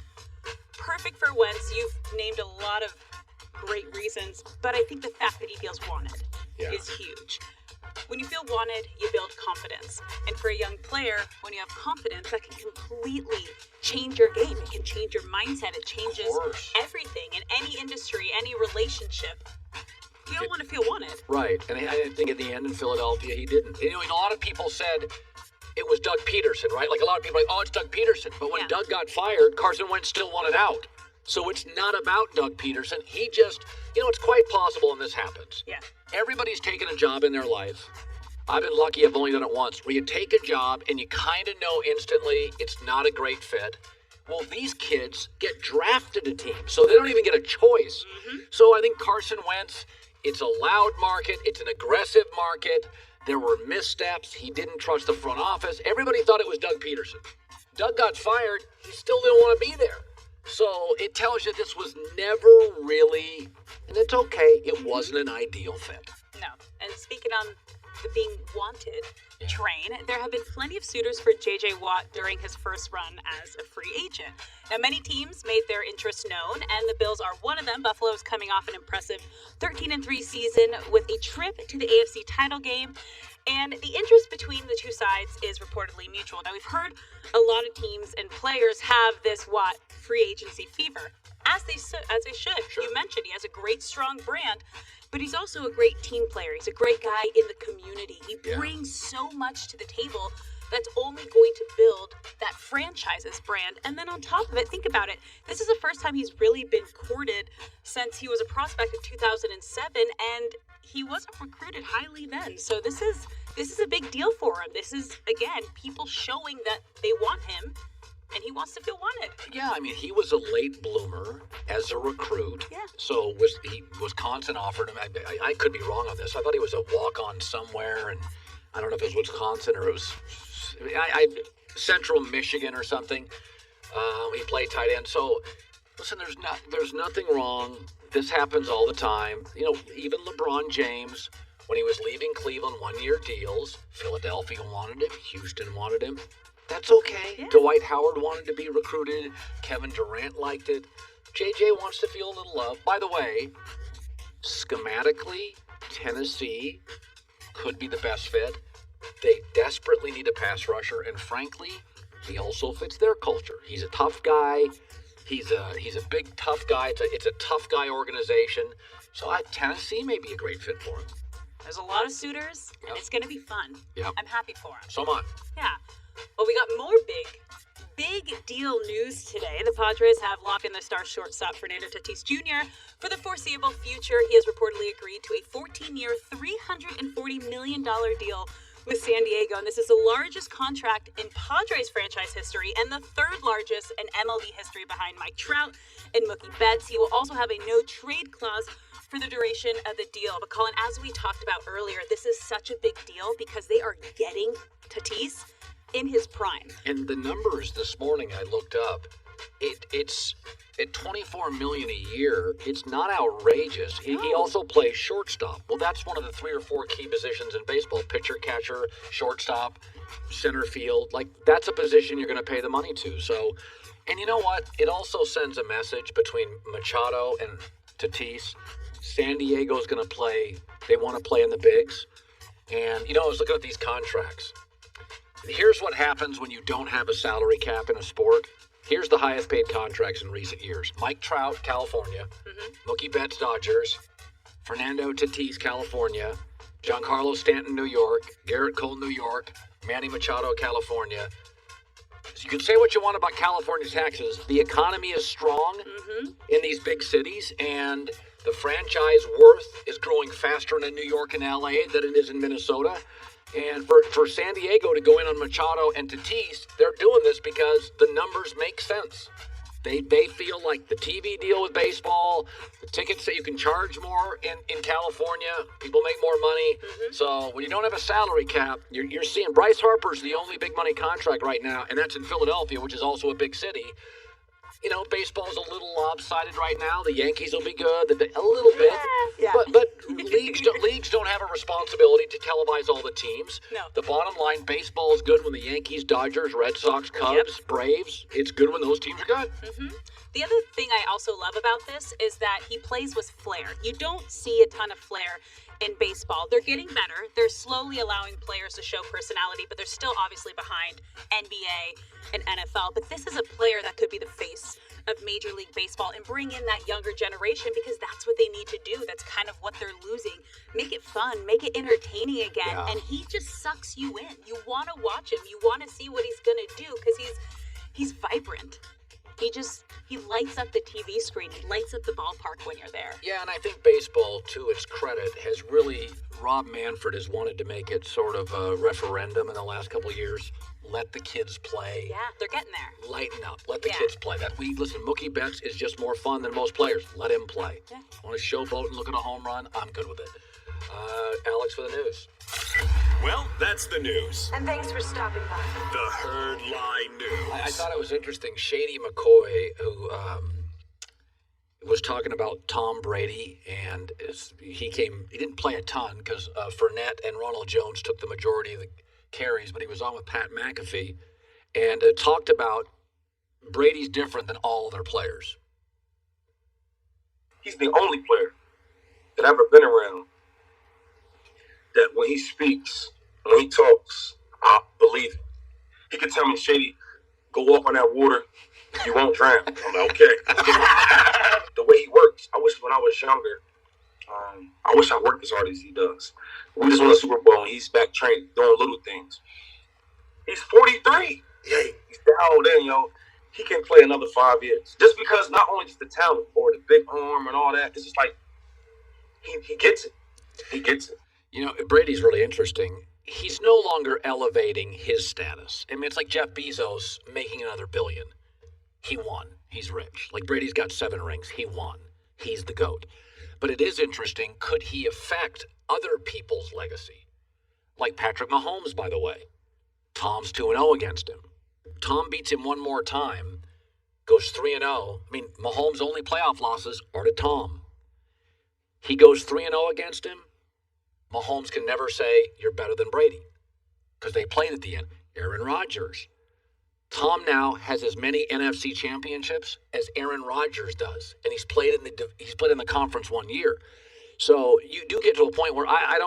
Speaker 2: perfect for Wentz. You've named a lot of great reasons, but I think the fact that he feels wanted is huge. When you feel wanted, you build confidence. And for a young player, when you have confidence, that can completely change your game. It can change your mindset. It changes everything in any industry, any relationship. You don't want to feel wanted.
Speaker 1: Right. And I think at the end in Philadelphia, he didn't. A lot of people said it was Doug Peterson, right? Like a lot of people are like, oh, it's Doug Peterson. But when Doug got fired, Carson Wentz still wanted out. So it's not about Doug Peterson. He just, it's quite possible, and this happens.
Speaker 2: Yeah.
Speaker 1: Everybody's taken a job in their life. I've been lucky I've only done it once, where you take a job and you kind of know instantly it's not a great fit. Well, these kids get drafted to teams, so they don't even get a choice. Mm-hmm. So I think Carson Wentz, it's a loud market. It's an aggressive market. There were missteps. He didn't trust the front office. Everybody thought it was Doug Peterson. Doug got fired. He still didn't want to be there. So it tells you this was never really, and it's okay, it wasn't an ideal fit.
Speaker 2: No. And speaking on the being wanted train, there have been plenty of suitors for J.J. Watt during his first run as a free agent. Now, many teams made their interest known, and the Bills are one of them. Buffalo is coming off an impressive 13-3 season with a trip to the AFC title game. And the interest between the two sides is reportedly mutual. Now, we've heard a lot of teams and players have this Watt free agency fever, as they should. Sure. You mentioned he has a great, strong brand, but he's also a great team player. He's a great guy in the community. He brings so much to the table that's only going to build that franchise's brand. And then on top of it, think about it. This is the first time he's really been courted since he was a prospect in 2007, and he wasn't recruited highly then. So this is a big deal for him. This is, again, people showing that they want him, and he wants to feel wanted.
Speaker 1: Yeah, I mean, he was a late bloomer as a recruit. Yeah. So Wisconsin offered him. I could be wrong on this. I thought he was a walk-on somewhere, and I don't know if it was Wisconsin or it was Central Michigan or something. He played tight end. So, listen, there's nothing wrong. This happens all the time. You know, even LeBron James, when he was leaving Cleveland, 1-year deals, Philadelphia wanted him, Houston wanted him. That's okay. Yeah. Dwight Howard wanted to be recruited. Kevin Durant liked it. JJ wants to feel a little love. By the way, schematically, Tennessee could be the best fit. They desperately need a pass rusher, and frankly, he also fits their culture. He's a tough guy. He's a big tough guy. It's a tough guy organization. So Tennessee may be a great fit for him.
Speaker 2: There's a lot of suitors, and it's going to be fun.
Speaker 1: Yep.
Speaker 2: I'm happy for him.
Speaker 1: So am I.
Speaker 2: Yeah. Well, we got more big deal news today. The Padres have locked in their star shortstop Fernando Tatis Jr. for the foreseeable future. He has reportedly agreed to a 14-year, $340 million deal with San Diego, and this is the largest contract in Padres franchise history and the third largest in MLB history behind Mike Trout and Mookie Betts. He will also have a no-trade clause for the duration of the deal. But Colin, as we talked about earlier, this is such a big deal because they are getting Tatis in his prime.
Speaker 1: And the numbers this morning I looked up, it's at $24 million a year. It's not outrageous. He also plays shortstop. Well, that's one of the 3 or 4 key positions in baseball: pitcher, catcher, shortstop, center field. Like, that's a position you're going to pay the money to. So, and you know what? It also sends a message between Machado and Tatis. San Diego's going to play. They want to play in the bigs. And, you know, I was looking at these contracts. Here's what happens when you don't have a salary cap in a sport. Here's the highest paid contracts in recent years. Mike Trout, California. Mookie Betts, Dodgers. Fernando Tatis, California. Giancarlo Stanton, New York. Garrett Cole, New York. Manny Machado, California. So you can say what you want about California taxes. The economy is strong in these big cities, and the franchise worth is growing faster in New York and LA than it is in Minnesota. And for San Diego to go in on Machado and Tatis, they're doing this because the numbers make sense. They feel like the TV deal with baseball, the tickets that you can charge more in California, people make more money. So when you don't have a salary cap, you're seeing Bryce Harper's the only big money contract right now, and that's in Philadelphia, which is also a big city. You know, baseball's a little lopsided right now. The Yankees will be good, a little bit. Yeah. But leagues don't have a responsibility to televise all the teams. No. The bottom line, baseball is good when the Yankees, Dodgers, Red Sox, Cubs, Braves. It's good when those teams are good.
Speaker 2: The other thing I also love about this is that he plays with flair. You don't see a ton of flair in baseball. They're getting better. They're slowly allowing players to show personality, but they're still obviously behind NBA and NFL. But this is a player that could be the face of Major League Baseball and bring in that younger generation, because that's what they need to do. That's kind of what they're losing. Make it fun, make it entertaining again. And he just sucks you in. You want to watch him. You want to see what he's going to do because he's vibrant. He lights up the TV screen. He lights up the ballpark when you're there.
Speaker 1: Yeah, and I think baseball, to its credit, has really, Rob Manfred has wanted to make it sort of a referendum in the last couple of years. Let the kids play.
Speaker 2: Yeah, they're getting there.
Speaker 1: Lighten up. Let the kids play. Listen, Mookie Betts is just more fun than most players. Let him play. Yeah. Want to showboat and look at a home run? I'm good with it. Alex for the news.
Speaker 3: Well, that's the news.
Speaker 10: And thanks for stopping by.
Speaker 3: The Herd Lie News.
Speaker 1: I thought it was interesting. Shady McCoy, was talking about Tom Brady, and he didn't play a ton because Fournette and Ronald Jones took the majority of the carries, but he was on with Pat McAfee and talked about Brady's different than all other players.
Speaker 6: He's the only player that I've ever been around that when he speaks, when he talks, I believe it. He can tell me, Shady, go walk on that water, you won't drown. I'm like, okay. The way he works, I wish when I was younger, I wish I worked as hard as he does. We just won a Super Bowl and he's back training, doing little things. He's 43. Yeah, he's dialed in, yo. He can play another 5 years. Just because not only just the talent or the big arm and all that, it's just like he gets it. He gets it.
Speaker 1: You know, Brady's really interesting. He's no longer elevating his status. I mean, it's like Jeff Bezos making another billion. He won. He's rich. Like Brady's got 7 rings. He won. He's the GOAT. But it is interesting. Could he affect other people's legacy? Like Patrick Mahomes, by the way. Tom's 2-0 against him. Tom beats him one more time, goes 3-0. I mean, Mahomes' only playoff losses are to Tom. He goes 3-0 against him. Mahomes can never say, you're better than Brady, because they played at the end. Aaron Rodgers. Tom now has as many NFC championships as Aaron Rodgers does, and he's played in the conference 1 year. So you do get to a point where I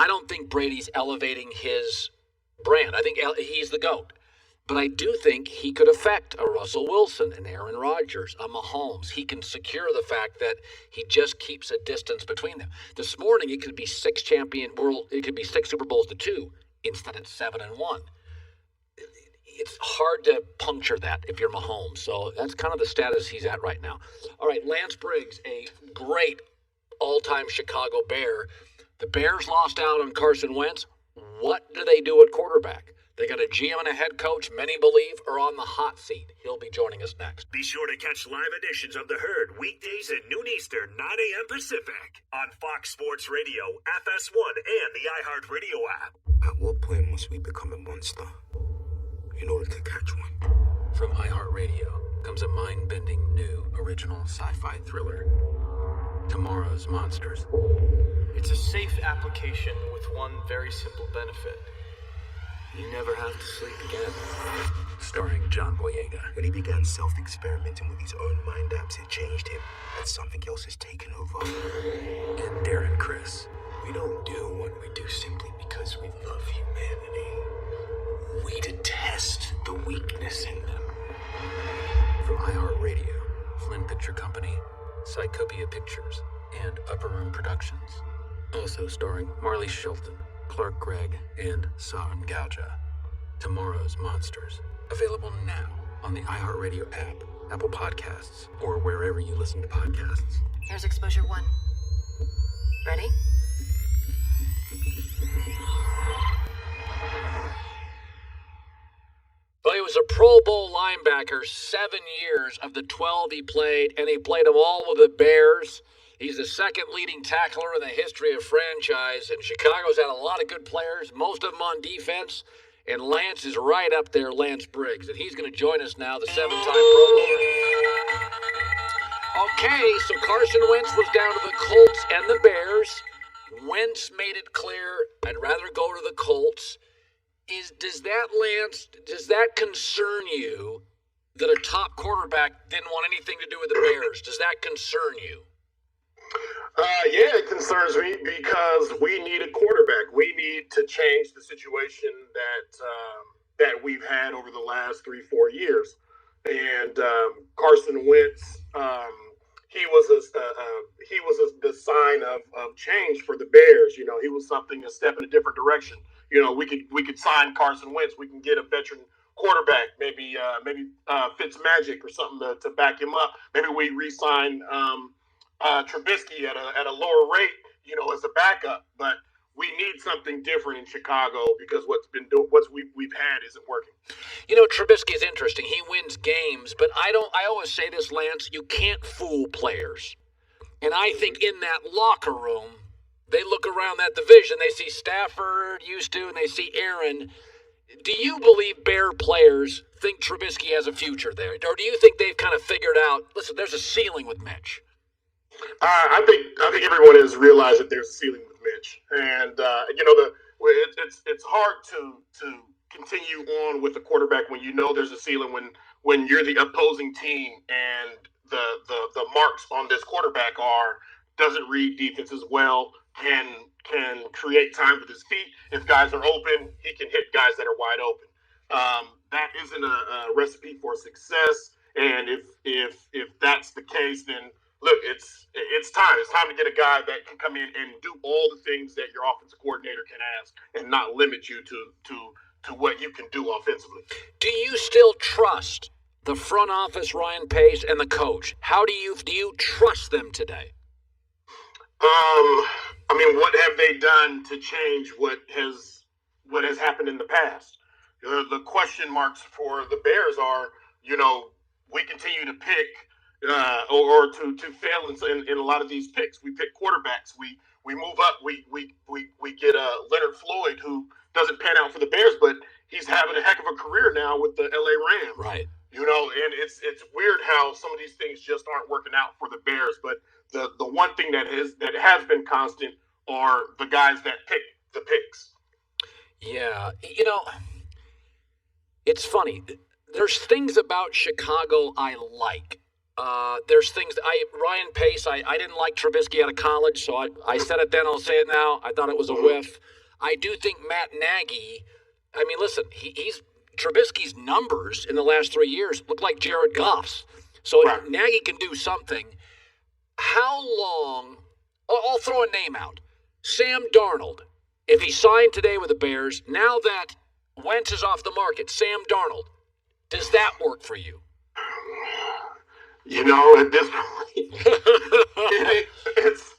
Speaker 1: don't think Brady's elevating his brand. I think he's the GOAT. But I do think he could affect a Russell Wilson, an Aaron Rodgers, a Mahomes. He can secure the fact that he just keeps a distance between them. This morning, it could be 6 Super Bowls to 2 instead of 7-1. It's hard to puncture that if you're Mahomes. So that's kind of the status he's at right now. All right, Lance Briggs, a great all-time Chicago Bear. The Bears lost out on Carson Wentz. What do they do at quarterback? They got a GM and a head coach many believe are on the hot seat. He'll be joining us next.
Speaker 3: Be sure to catch live editions of The Herd weekdays at noon Eastern, 9 a.m. Pacific on Fox Sports Radio, FS1, and the iHeartRadio app.
Speaker 15: At what point must we become a monster in order to catch one?
Speaker 18: From iHeartRadio comes a mind-bending new original sci-fi thriller, Tomorrow's Monsters.
Speaker 19: It's a safe application with one very simple benefit.
Speaker 18: You never have to sleep again. Starring John Boyega.
Speaker 15: When he began self-experimenting with his own mind apps, it changed him, and something else has taken over.
Speaker 18: And Darren Criss.
Speaker 15: We don't do what we do simply because we love humanity. We detest the weakness in them.
Speaker 18: From iHeartRadio, Flynn Picture Company, Psychopia Pictures, and Upper Room Productions. Also starring Marley Shelton, Clark Gregg, and Saan Gauja. Tomorrow's Monsters. Available now on the iHeartRadio app, Apple Podcasts, or wherever you listen to podcasts.
Speaker 5: Here's exposure 1. Ready?
Speaker 1: Well, he was a Pro Bowl linebacker 7 years of the 12 he played, and he played them all with the Bears. He's the second leading tackler in the history of franchise, and Chicago's had a lot of good players, most of them on defense, and Lance is right up there, Lance Briggs, and he's going to join us now, the 7-time Pro Bowler. Okay, so Carson Wentz was down to the Colts and the Bears. Wentz made it clear, I'd rather go to the Colts. Does that concern you that a top quarterback didn't want anything to do with the Bears? Does that concern you?
Speaker 14: Yeah, it concerns me because we need a quarterback. We need to change the situation that we've had over the last 3-4 years. And Carson Wentz, he was the sign of change for the Bears. You know, he was a step in a different direction. You know, we could sign Carson Wentz. We can get a veteran quarterback, maybe Fitzmagic or something to back him up. Maybe we re-sign Trubisky at a lower rate, you know, as a backup. But we need something different in Chicago because what we've had isn't working.
Speaker 1: You know, Trubisky is interesting. He wins games, but I always say this, Lance, you can't fool players. And I think in that locker room, they look around that division, they see Stafford used to, and they see Aaron. Do you believe Bear players think Trubisky has a future there? Or do you think they've kind of figured out, listen, there's a ceiling with Mitch?
Speaker 14: I think everyone has realized that there's a ceiling with Mitch, and it's hard to continue on with a quarterback when you know there's a ceiling when you're the opposing team and the marks on this quarterback are doesn't read defenses well, can create time with his feet. If guys are open, he can hit guys that are wide open. That isn't a recipe for success, and if that's the case, then look, it's time. It's time to get a guy that can come in and do all the things that your offensive coordinator can ask, and not limit you to what you can do offensively.
Speaker 1: Do you still trust the front office, Ryan Pace, and the coach? How do you trust them today?
Speaker 14: I mean, what have they done to change what has happened in the past? The question marks for the Bears are, we continue to pick or to fail in a lot of these picks. We pick quarterbacks. We move up. We get Leonard Floyd, who doesn't pan out for the Bears, but he's having a heck of a career now with the LA Rams.
Speaker 1: Right.
Speaker 14: And it's weird how some of these things just aren't working out for the Bears. But the one thing that has been constant are the guys that pick the picks.
Speaker 1: Yeah, it's funny. There's things about Chicago I like. There's things Ryan Pace. I didn't like Trubisky out of college, so I said it then. I'll say it now. I thought it was a whiff. I do think Matt Nagy. I mean, listen, he's Trubisky's numbers in the last 3 years look like Jared Goff's. So Nagy can do something. How long? I'll throw a name out. Sam Darnold. If he signed today with the Bears, now that Wentz is off the market, Sam Darnold, does that work for you?
Speaker 14: At this point, it's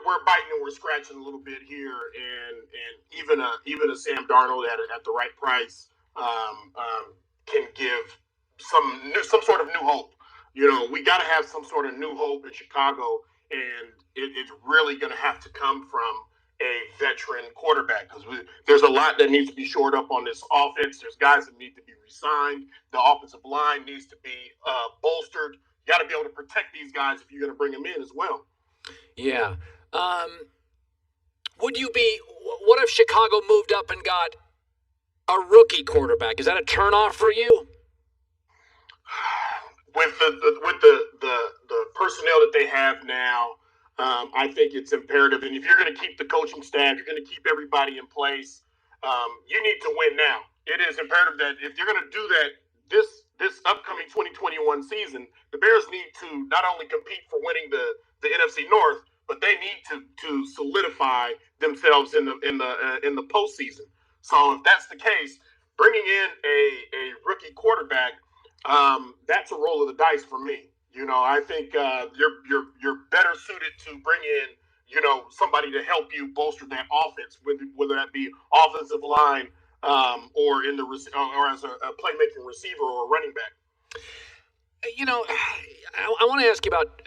Speaker 14: we're biting and we're scratching a little bit here, and even a Sam Darnold at the right price can give some sort of new hope. We got to have some sort of new hope in Chicago, and it's really going to have to come from a veteran quarterback, because there's a lot that needs to be shored up on this offense. There's guys that need to be re-signed. The offensive line needs to be bolstered. You got to be able to protect these guys if you're going to bring them in as well.
Speaker 1: Yeah. What if Chicago moved up and got a rookie quarterback? Is that a turnoff for you?
Speaker 14: With the personnel that they have now, I think it's imperative. And if you're going to keep the coaching staff, you're going to keep everybody in place, you need to win now. It is imperative that if you're going to do that this upcoming 2021 season, the Bears need to not only compete for winning the NFC North, but they need to solidify themselves in the postseason. So if that's the case, bringing in a rookie quarterback, that's a roll of the dice for me. I think you're better suited to bring in somebody to help you bolster that offense, whether that be offensive line or in or as a playmaking receiver or a running back.
Speaker 1: I want to ask you about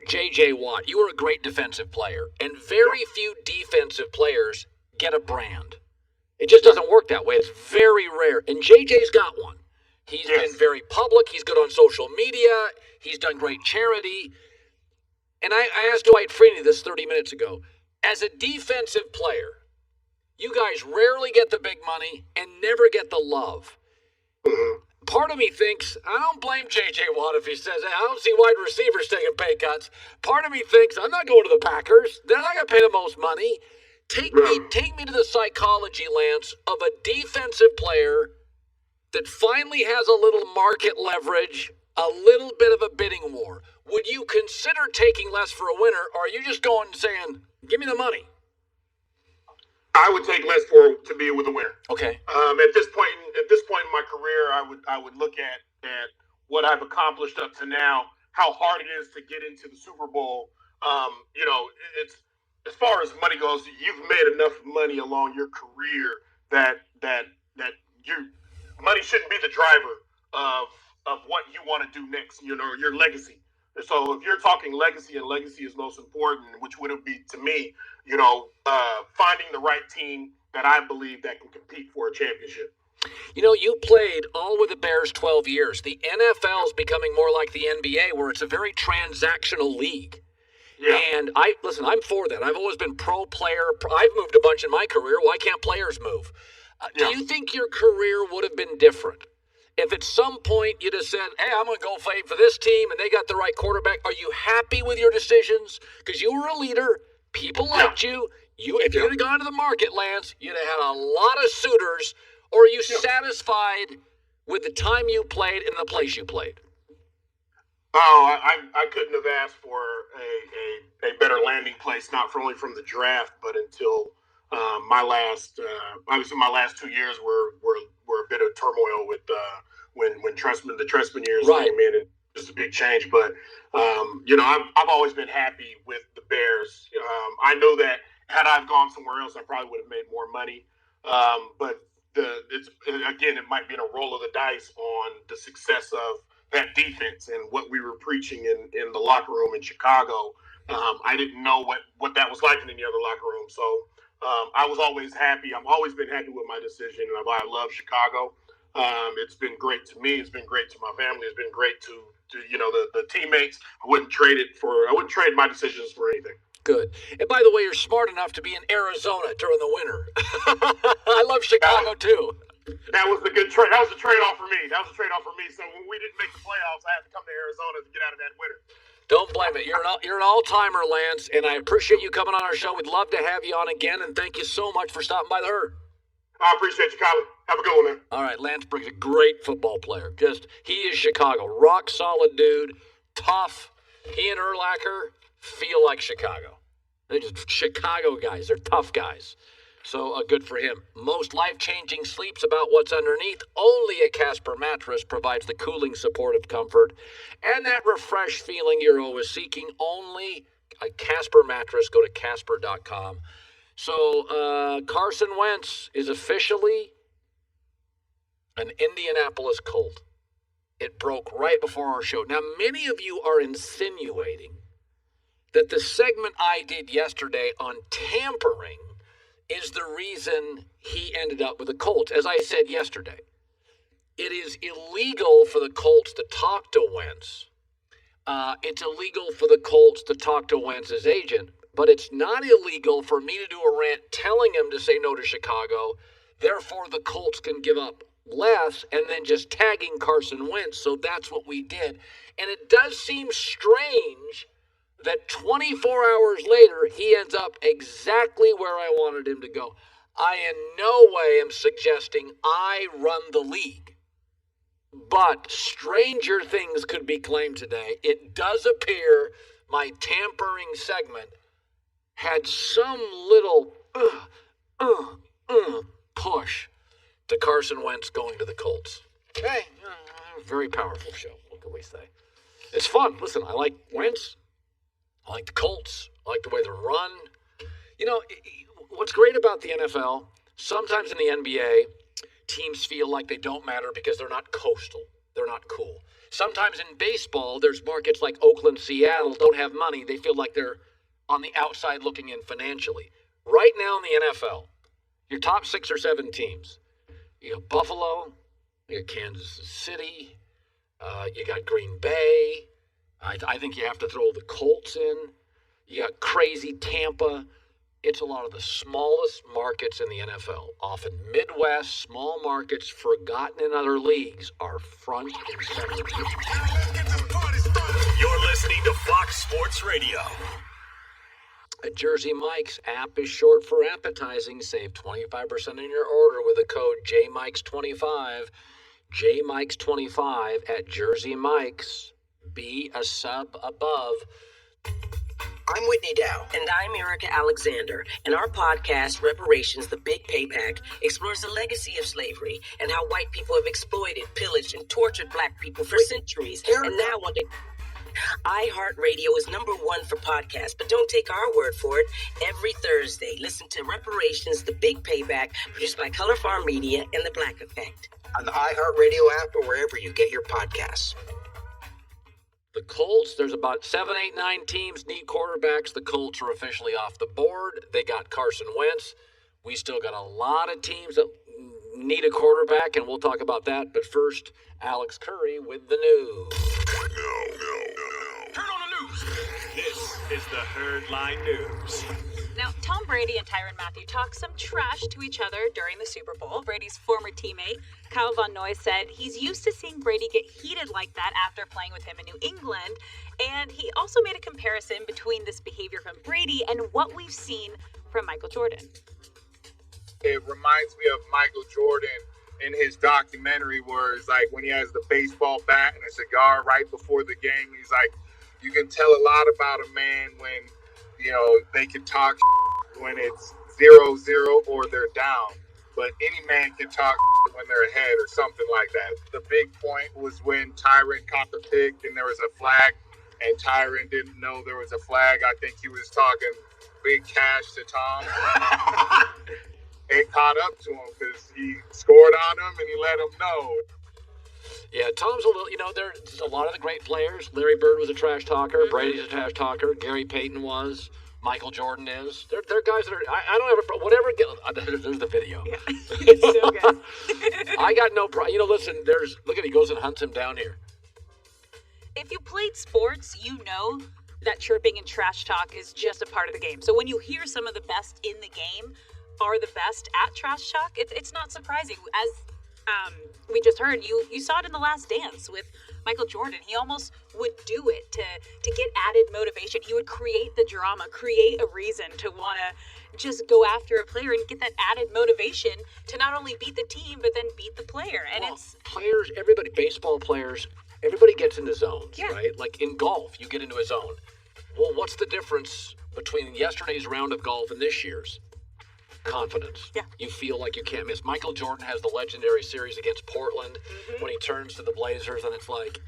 Speaker 1: J.J. Watt. You were a great defensive player, and very few defensive players get a brand. It just doesn't work that way. It's very rare, and J.J.'s got one. He's been very public. He's good on social media. He's done great charity. And I asked Dwight Freeney this 30 minutes ago. As a defensive player, you guys rarely get the big money and never get the love. Part of me thinks, I don't blame J.J. Watt if he says, hey, I don't see wide receivers taking pay cuts. Part of me thinks, I'm not going to the Packers. They're not going to pay the most money. Take me to the psychology, Lance, of a defensive player that finally has a little market leverage, a little bit of a bidding war. Would you consider taking less for a winner, or are you just going and saying, give me the money?
Speaker 14: I would take less to be with a winner.
Speaker 1: Okay.
Speaker 14: At this point in my career, I would look at what I've accomplished up to now, how hard it is to get into the Super Bowl. It's as far as money goes, you've made enough money along your career that your money shouldn't be the driver of what you want to do next. Your legacy. So if you're talking legacy, and legacy is most important, which would be to me, finding the right team that I believe that can compete for a championship.
Speaker 1: You know, you played all with the Bears 12 years. The NFL is becoming more like the NBA, where it's a very transactional league. Yeah. And I'm for that. I've always been pro player. I've moved a bunch in my career. Why can't players move? Do you think your career would have been different if at some point you'd have said, hey, I'm going to go fight for this team and they got the right quarterback? Are you happy with your decisions? Because you were a leader. People liked you. If you'd have gone to the market, Lance, you'd have had a lot of suitors. Or are you satisfied with the time you played and the place you played?
Speaker 14: Oh, I couldn't have asked for a better landing place, not only from the draft, but until my last 2 years were a bit of turmoil with when the Trestman years came in, and just a big change. But I've always been happy with the Bears. I know that had I gone somewhere else, I probably would have made more money. But it might be a roll of the dice on the success of that defense and what we were preaching in the locker room in Chicago. I didn't know what that was like in any other locker room. So I was always happy. I've always been happy with my decision, and I love Chicago. It's been great to me. It's been great to my family. It's been great to the teammates. I wouldn't trade my decisions for anything.
Speaker 1: Good. And by the way, you're smart enough to be in Arizona during the winter. I love Chicago too.
Speaker 14: That was a good trade. That was a trade-off for me. So when we didn't make the playoffs, I had to come to Arizona to get out of that winter.
Speaker 1: Don't blame it. You're an all-timer, Lance, and I appreciate you coming on our show. We'd love to have you on again, and thank you so much for stopping by the Herd.
Speaker 14: I appreciate you, Colin. Have a good one, man.
Speaker 1: All right, Lance Briggs, a great football player. He is Chicago. Rock-solid dude, tough. He and Urlacher feel like Chicago. They're just Chicago guys. They're tough guys. So good for him. Most life-changing sleep's about what's underneath. Only a Casper mattress provides the cooling, supportive comfort and that refreshed feeling you're always seeking. Only a Casper mattress. Go to Casper.com. So Carson Wentz is officially an Indianapolis Colt. It broke right before our show. Now, many of you are insinuating that the segment I did yesterday on tampering is the reason he ended up with the Colts. As I said yesterday, it is illegal for the Colts to talk to Wentz. It's illegal for the Colts to talk to Wentz's agent, but it's not illegal for me to do a rant telling him to say no to Chicago. Therefore, the Colts can give up less and then just tagging Carson Wentz. So that's what we did. And it does seem strange that 24 hours later, he ends up exactly where I wanted him to go. I in no way am suggesting I run the league. But stranger things could be claimed today. It does appear my tampering segment had some little push to Carson Wentz going to the Colts. Okay, very powerful show. What can we say? It's fun. Listen, I like Wentz. I like the Colts. I like the way they run. You know, what's great about the NFL, sometimes in the NBA, teams feel like they don't matter because they're not coastal. They're not cool. Sometimes in baseball, there's markets like Oakland, Seattle, don't have money. They feel like they're on the outside looking in financially. Right now in the NFL, your top 6 or 7 teams, you got Buffalo, you got Kansas City, you got Green Bay. I think you have to throw the Colts in. You got crazy Tampa. It's a lot of the smallest markets in the NFL. Often Midwest, small markets, forgotten in other leagues, are front and center.
Speaker 3: You're listening to Fox Sports Radio.
Speaker 1: Jersey Mike's app is short for appetizing. Save 25% in your order with the code JMikes25. JMikes25 at Jersey Mike's. Be a sub above.
Speaker 20: I'm Whitney Dow. And I'm Erica Alexander. And our podcast, Reparations, The Big Payback, explores the legacy of slavery and how white people have exploited, pillaged, and tortured black people for centuries. And now one day, iHeartRadio is #1 for podcasts, but don't take our word for it. Every Thursday, listen to Reparations, The Big Payback, produced by Color Farm Media and The Black Effect.
Speaker 15: On the iHeartRadio app or wherever you get your podcasts.
Speaker 1: The Colts, there's about 7, 8, 9 teams need quarterbacks. The Colts are officially off the board. They got Carson Wentz. We still got a lot of teams that need a quarterback, and we'll talk about that. But first, Alex Curry with the news.
Speaker 3: Turn on the news. This is the Herdline News.
Speaker 2: Now, Tom Brady and Tyrann Mathieu talked some trash to each other during the Super Bowl. Brady's former teammate, Kyle Van Noy, said he's used to seeing Brady get heated like that after playing with him in New England. And he also made a comparison between this behavior from Brady and what we've seen from Michael Jordan.
Speaker 21: It reminds me of Michael Jordan in his documentary where it's like when he has the baseball bat and a cigar right before the game, he's like, you can tell a lot about a man when, you know, they can talk when it's 0-0 or they're down. But any man can talk when they're ahead or something like that. The big point was when Tyrann caught the pick and there was a flag and Tyrann didn't know there was a flag. I think he was talking big cash to Tom. It caught up to him because he scored on him and he let him know.
Speaker 1: Yeah, Tom's a little, there's a lot of the great players. Larry Bird was a trash talker. Mm-hmm. Brady's a trash talker. Gary Payton was. Michael Jordan is. They're guys that are, I don't ever, whatever, there's the video. Yeah, it's so good. I got no problem. Listen, look at he goes and hunts him down here.
Speaker 2: If you played sports, you know that chirping and trash talk is just a part of the game. So when you hear some of the best in the game are the best at trash talk, it's not surprising. As we just heard, you saw it in The Last Dance with Michael Jordan. He almost would do it to get added motivation. He would create the drama, create a reason to want to just go after a player and get that added motivation to not only beat the team, but then beat the player. And it's
Speaker 1: players, everybody, baseball players, everybody gets into zones, right? Like in golf, you get into a zone. Well, what's the difference between yesterday's round of golf and this year's? Confidence. Yeah. You feel like you can't miss. Michael Jordan has the legendary series against Portland when he turns to the Blazers, and it's like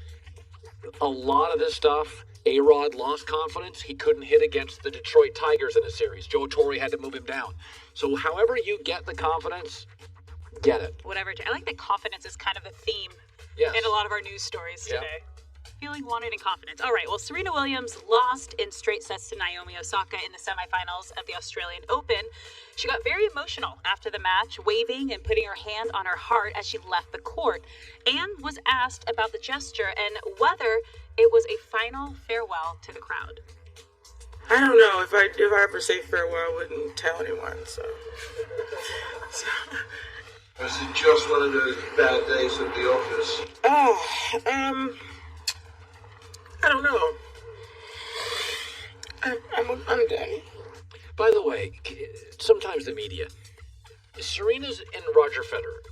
Speaker 1: a lot of this stuff. A-Rod lost confidence. He couldn't hit against the Detroit Tigers in a series. Joe Torre had to move him down. So however you get the confidence, get it.
Speaker 2: Whatever. I like that confidence is kind of a theme in a lot of our news stories today. Feeling wanted and confidence. All right, well, Serena Williams lost in straight sets to Naomi Osaka in the semifinals of the Australian Open. She got very emotional after the match, waving and putting her hand on her heart as she left the court, and was asked about the gesture and whether it was a final farewell to the crowd.
Speaker 22: I don't know. If I ever say farewell, I wouldn't tell anyone, so.
Speaker 23: Was it just one of those bad days at the office?
Speaker 22: I don't know. I'm done.
Speaker 1: By the way, sometimes the media, Serena's and Roger Federer,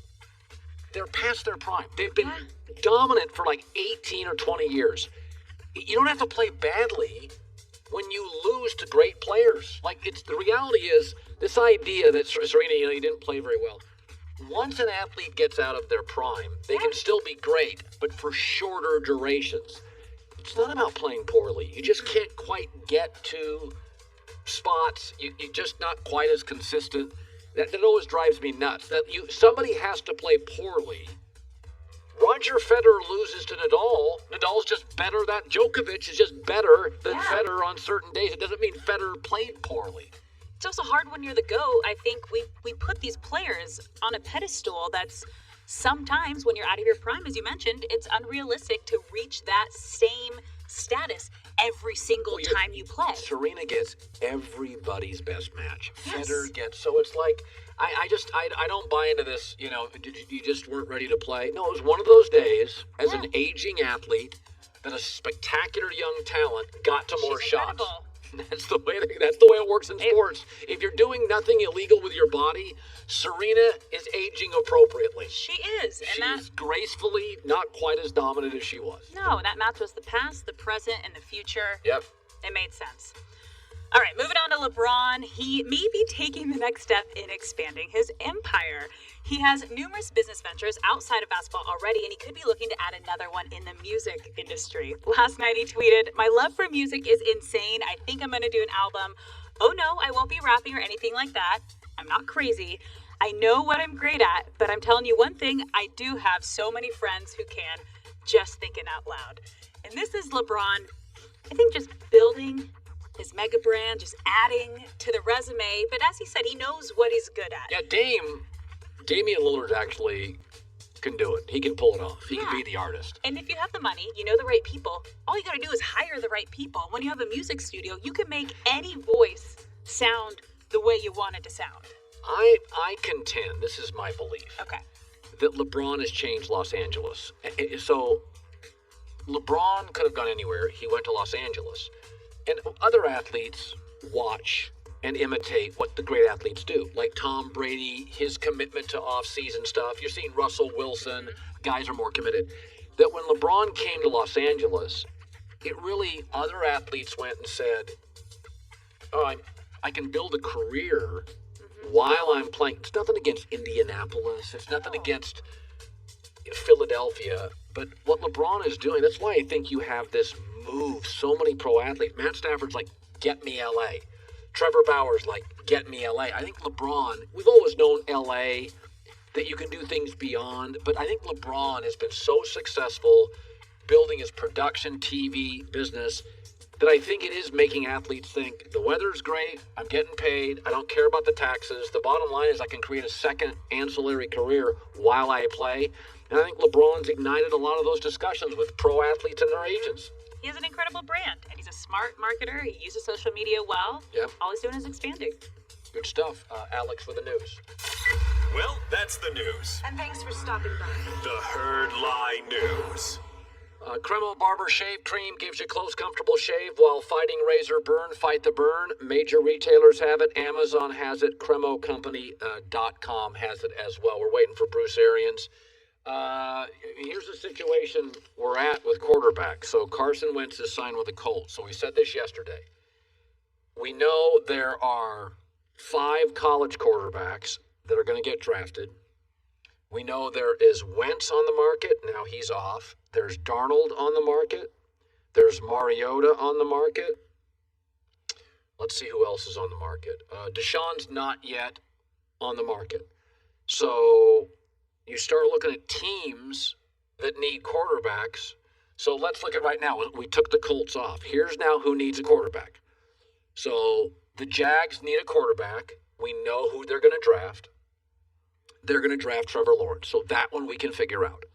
Speaker 1: they're past their prime. They've been dominant for like 18 or 20 years. You don't have to play badly when you lose to great players. Like, the reality is, this idea that Serena, you didn't play very well. Once an athlete gets out of their prime, they can still be great, but for shorter durations. It's not about playing poorly. You just can't quite get to spots. You're just not quite as consistent. That always drives me nuts. That somebody has to play poorly. Roger Federer loses to Nadal. Nadal's just better. That Djokovic is just better than Federer on certain days. It doesn't mean Federer played poorly.
Speaker 2: It's also hard when you're the GOAT. I think we put these players on a pedestal that's sometimes when you're out of your prime, as you mentioned, it's unrealistic to reach that same status every single time you play.
Speaker 1: Serena gets everybody's best match. Federer gets, so it's like, I don't buy into this, you just weren't ready to play. No, it was one of those days as an aging athlete that a spectacular young talent got to more shots. That's the way it works in sports. If you're doing nothing illegal with your body, Serena is aging appropriately.
Speaker 2: She is.
Speaker 1: She's gracefully not quite as dominant as she was.
Speaker 2: No, that match was the past, the present, and the future.
Speaker 1: Yep.
Speaker 2: It made sense. All right, moving on to LeBron. He may be taking the next step in expanding his empire. He has numerous business ventures outside of basketball already, and he could be looking to add another one in the music industry. Last night he tweeted, "My love for music is insane. I think I'm going to do an album. Oh no, I won't be rapping or anything like that. I'm not crazy. I know what I'm great at, but I'm telling you one thing, I do have so many friends who can. Just thinking out loud." And this is LeBron, I think, just building his mega brand, just adding to the resume. But as he said, he knows what he's good at.
Speaker 1: Yeah, Damian Lillard actually can do it. He can pull it off. He can be the artist.
Speaker 2: And if you have the money, you know the right people, all you gotta do is hire the right people. When you have a music studio, you can make any voice sound the way you want it to sound.
Speaker 1: I contend, this is my belief,
Speaker 2: okay,
Speaker 1: that LeBron has changed Los Angeles. So LeBron could have gone anywhere. He went to Los Angeles. And other athletes watch and imitate what the great athletes do. Like Tom Brady, his commitment to off-season stuff. You're seeing Russell Wilson. Guys are more committed. That when LeBron came to Los Angeles, it really, other athletes went and said, oh, I can build a career while I'm playing. It's nothing against Indianapolis. It's nothing against Philadelphia. But what LeBron is doing, that's why I think you have this move. So many pro athletes. Matt Stafford's like, get me LA. Trevor Bauer's like, get me LA. I think LeBron, we've always known LA, that you can do things beyond. But I think LeBron has been so successful building his production TV business that I think it is making athletes think, the weather's great, I'm getting paid, I don't care about the taxes. The bottom line is I can create a second ancillary career while I play. And I think LeBron's ignited a lot of those discussions with pro athletes and their agents.
Speaker 2: He has an incredible brand, and he's a smart marketer. He uses social media well.
Speaker 1: Yep.
Speaker 2: All he's doing is expanding.
Speaker 1: Good stuff. Alex with the news.
Speaker 3: Well, that's the news.
Speaker 12: And thanks for stopping by.
Speaker 3: The Herd Lie News.
Speaker 1: Cremo Barber Shave Cream gives you close, comfortable shave while fighting razor burn. Fight the burn. Major retailers have it. Amazon has it. CremoCompany.com has it as well. We're waiting for Bruce Arians. Here's the situation we're at with quarterbacks. So Carson Wentz is signed with the Colts. So we said this yesterday. We know there are 5 college quarterbacks that are going to get drafted. We know there is Wentz on the market. Now he's off. There's Darnold on the market. There's Mariota on the market. Let's see who else is on the market. Deshaun's not yet on the market. So you start looking at teams that need quarterbacks. So let's look at right now. We took the Colts off. Here's now who needs a quarterback. So the Jags need a quarterback. We know who they're going to draft. They're going to draft Trevor Lawrence. So that one we can figure out.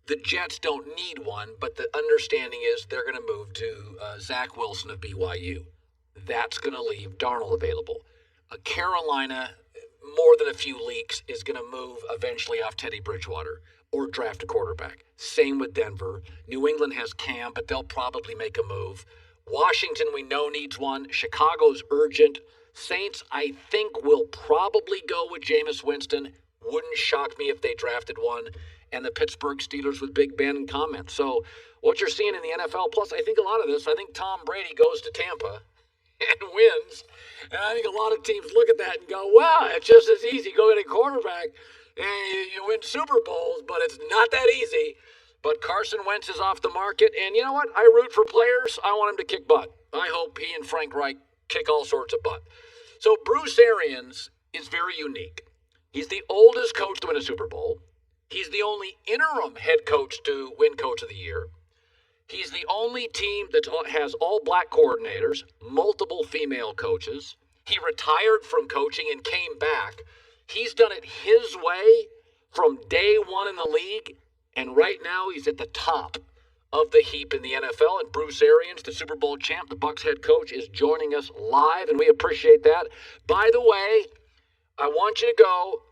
Speaker 1: The Jets don't need one, but the understanding is they're going to move to Zach Wilson of BYU. That's going to leave Darnold available. Carolina, more than a few leaks, is going to move eventually off Teddy Bridgewater or draft a quarterback. Same with Denver. New England has Cam, but they'll probably make a move. Washington, we know, needs one. Chicago's urgent. Saints, I think, will probably go with Jameis Winston. Wouldn't shock me if they drafted one. And the Pittsburgh Steelers with Big Ben and comments. So what you're seeing in the NFL, plus I think a lot of this, I think Tom Brady goes to Tampa and wins. And I think a lot of teams look at that and go, wow, it's just as easy. Go get a quarterback and you win Super Bowls, but it's not that easy. But Carson Wentz is off the market. And you know what? I root for players. I want him to kick butt. I hope he and Frank Reich kick all sorts of butt. So Bruce Arians is very unique. He's the oldest coach to win a Super Bowl. He's the only interim head coach to win Coach of the Year. He's the only team that has all black coordinators, multiple female coaches. He retired from coaching and came back. He's done it his way from day one in the league, and right now he's at the top of the heap in the NFL. And Bruce Arians, the Super Bowl champ, the Bucs head coach, is joining us live, and we appreciate that. By the way, I want you to go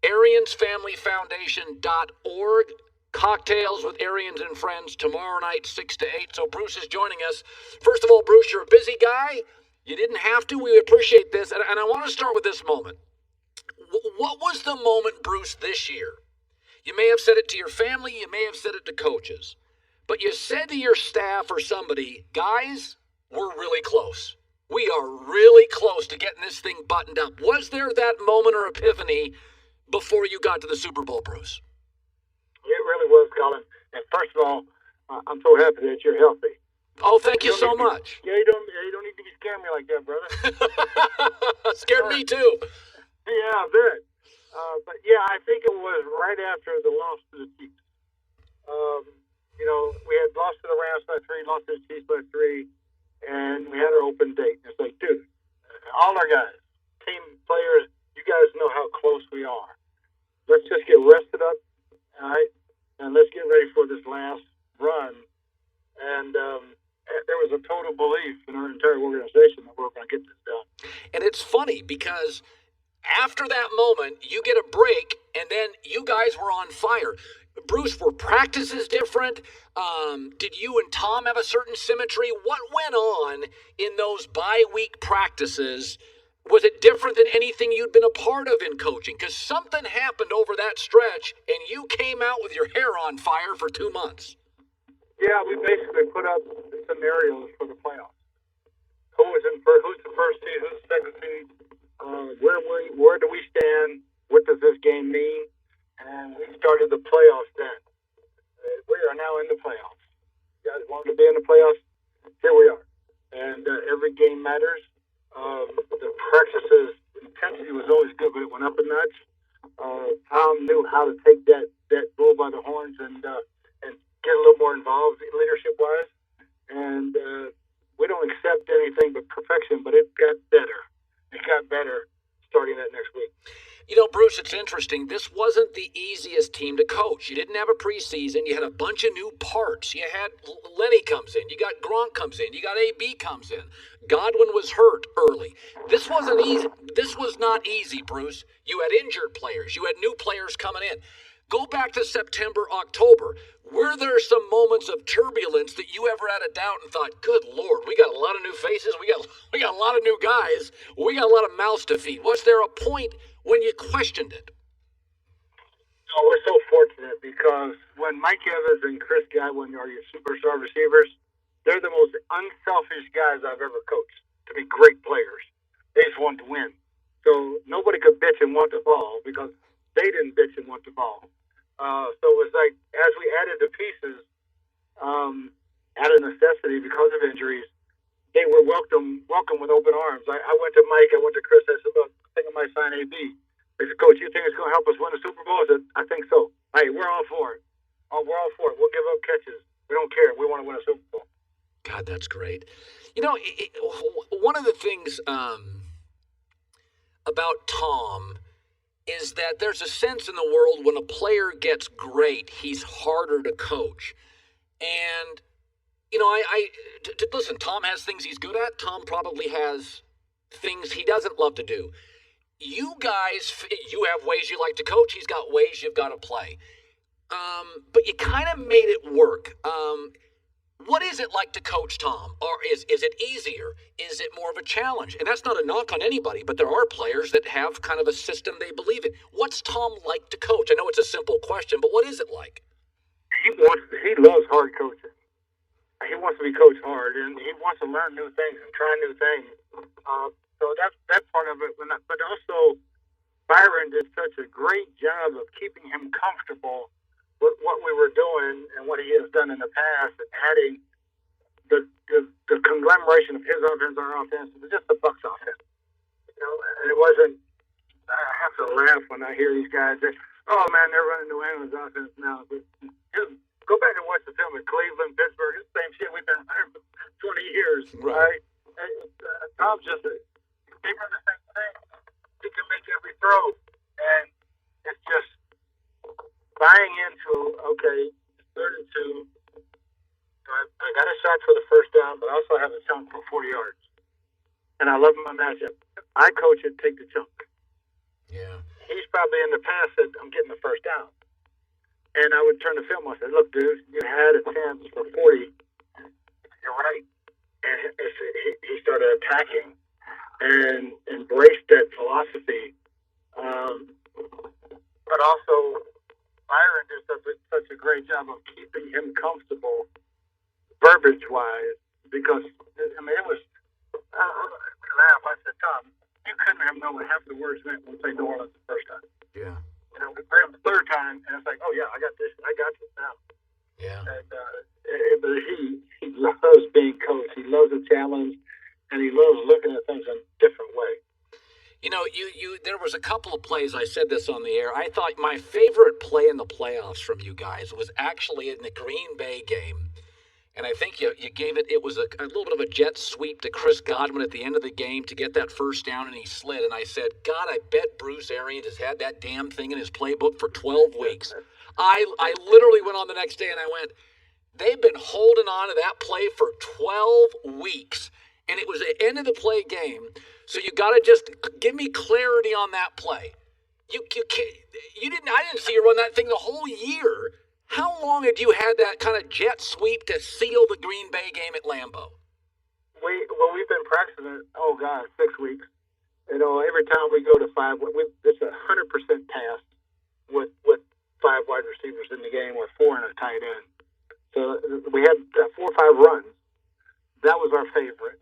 Speaker 1: AriansFamilyFoundation.org. Cocktails with Arians and Friends tomorrow night, 6 to 8. So Bruce is joining us. First of all, Bruce, you're a busy guy. You didn't have to. We appreciate this. And I want to start with this moment. What was the moment, Bruce, this year? You may have said it to your family. You may have said it to coaches. But you said to your staff or somebody, guys, we're really close. We are really close to getting this thing buttoned up. Was there that moment or epiphany before you got to the Super Bowl, Bruce?
Speaker 4: It really was, Colin. And first of all, I'm so happy that you're healthy.
Speaker 1: Oh, thank you so much.
Speaker 4: You don't need to be scaring me like that, brother.
Speaker 1: Scared me too.
Speaker 4: Yeah, I bet. But yeah, I think it was right after the loss to the Chiefs. We had lost to the Rams by 3, lost to the Chiefs by 3, and we had our open date. in our entire organization that we're going to get this done.
Speaker 1: And it's funny because after that moment, you get a break, and then you guys were on fire. Bruce, were practices different? Did you and Tom have a certain symmetry? What went on in those bye-week practices? Was it different than anything you'd been a part of in coaching? Because something happened over that stretch, and you came out with your hair on fire for 2 months.
Speaker 4: Yeah, we basically put up scenarios for the playoffs. Who's the first seed? Who's the second seed? Where do we stand? What does this game mean? And we started the playoffs then. We are now in the playoffs. You guys wanted to be in the playoffs? Here we are. And every game matters. The practices intensity was always good, but it went up a notch. Tom knew how to take that bull by the horns and get a little more involved leadership-wise. And we don't accept anything but perfection, but it got better. It got better starting that next week.
Speaker 1: You know, Bruce, it's interesting. This wasn't the easiest team to coach. You didn't have a preseason. You had a bunch of new parts. You had Lenny comes in. You got Gronk comes in. You got AB comes in. Godwin was hurt early. This wasn't easy. This was not easy, Bruce. You had injured players. You had new players coming in. Go back to September, October. Were there some moments of turbulence that you ever had a doubt and thought, good Lord, we got a lot of new faces. We got a lot of new guys. We got a lot of mouths to feed. Was there a point when you questioned it?
Speaker 4: Oh, we're so fortunate because when Mike Evans and Chris Godwin are your superstar receivers, they're the most unselfish guys I've ever coached to be great players. They just want to win. So nobody could bitch and want the ball because they didn't bitch and want the ball. So it was like, as we added the pieces, out of necessity because of injuries, they were welcome with open arms. I went to Mike, I went to Chris, I said, look, I think I might sign AB. They said, Coach, you think it's going to help us win the Super Bowl? I said, I think so. Hey, we're all for it. Oh, we're all for it. We'll give up catches. We don't care. We want to win a Super Bowl.
Speaker 1: God, that's great. You know, one of the things about Tom is that there's a sense in the world when a player gets great, he's harder to coach. And, you know, listen, Tom has things he's good at. Tom probably has things he doesn't love to do. You guys, you have ways you like to coach. He's got ways you've got to play. But you kind of made it work. What is it like to coach Tom? Or is it easier? Is it more of a challenge? And that's not a knock on anybody, but there are players that have kind of a system they believe in. What's Tom like to coach? I know it's a simple question, but what is it like?
Speaker 4: He loves hard coaching. He wants to be coached hard, and he wants to learn new things and try new things. So that's part of it. But also, Byron did such a great job of keeping him comfortable with what we were doing and what he has done in the past, and adding the conglomeration of his offense and our offense, it was just the Bucs offense. You know, and it wasn't. I have to laugh when I hear these guys say, "Oh man, they're running New England's offense now." But just go back and watch the film in Cleveland, Pittsburgh. It's the same shit we've been running for 20 years, right? Tom's just they run the same thing. He can make every throw, and it's just buying into, okay, 32. I got a shot for the first down, but I also have a chunk for 40 yards. And I love my matchup. I coach it, take the chunk.
Speaker 1: Yeah.
Speaker 4: He's probably in the past said, I'm getting the first down. And I would turn the film on and say, look, dude, you had a chance for 40. You're right. And he started attacking and embraced that philosophy. But also, Byron did such a great job of keeping him comfortable, verbiage-wise, because, I mean, it was, I laugh, I said, Tom, you couldn't have known what half the words meant when we played New Orleans the first time.
Speaker 1: Yeah.
Speaker 4: You know, we played them the third time, and it's like, oh, yeah, I got this now.
Speaker 1: Yeah.
Speaker 4: And but he loves being coached. He loves the challenge, and he loves looking at things in a different way.
Speaker 1: You know, there was a couple of plays, I said this on the air. I thought my favorite play in the playoffs from you guys was actually in the Green Bay game. And I think you gave it was a little bit of a jet sweep to Chris Godwin at the end of the game to get that first down, and he slid. And I said, God, I bet Bruce Arians has had that damn thing in his playbook for 12 weeks. I literally went on the next day and I went, they've been holding on to that play for 12 weeks. and it was an end of the play game. So you got to just give me clarity on that play. You can't, I didn't see you run that thing the whole year. How long had you had that kind of jet sweep to seal the Green Bay game at Lambeau?
Speaker 4: We've been practicing it, 6 weeks. Every time we go to 5, it's 100% pass with 5 wide receivers in the game or 4 and a tight end. So we had 4 or 5 runs. That was our favorite.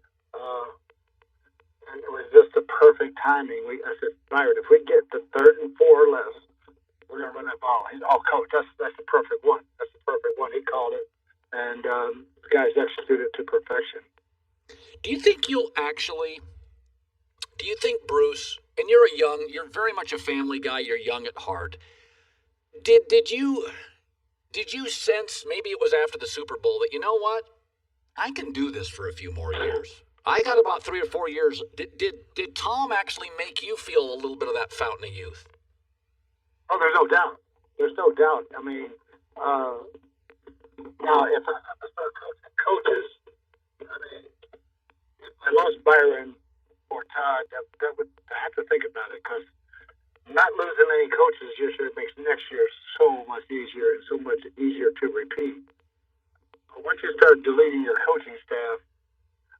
Speaker 4: And it was just the perfect timing. I said, Byron, if we get to 3rd and 4 or less, we're going to run that ball. Coach, that's the perfect one. That's the perfect one. He called it. And the guys executed it to perfection.
Speaker 1: Do you think Bruce, and you're very much a family guy, you're young at heart. Did you sense, maybe it was after the Super Bowl, that you know what? I can do this for a few more years. I got about 3 or 4 years. Did Tom actually make you feel a little bit of that fountain of youth?
Speaker 4: Oh, there's no doubt. There's no doubt. I mean, now if I start coaching coaches, if I lost Byron or Todd, that would I have to think about it, because not losing any coaches this year makes next year so much easier and so much easier to repeat. But once you start deleting your coaching staff,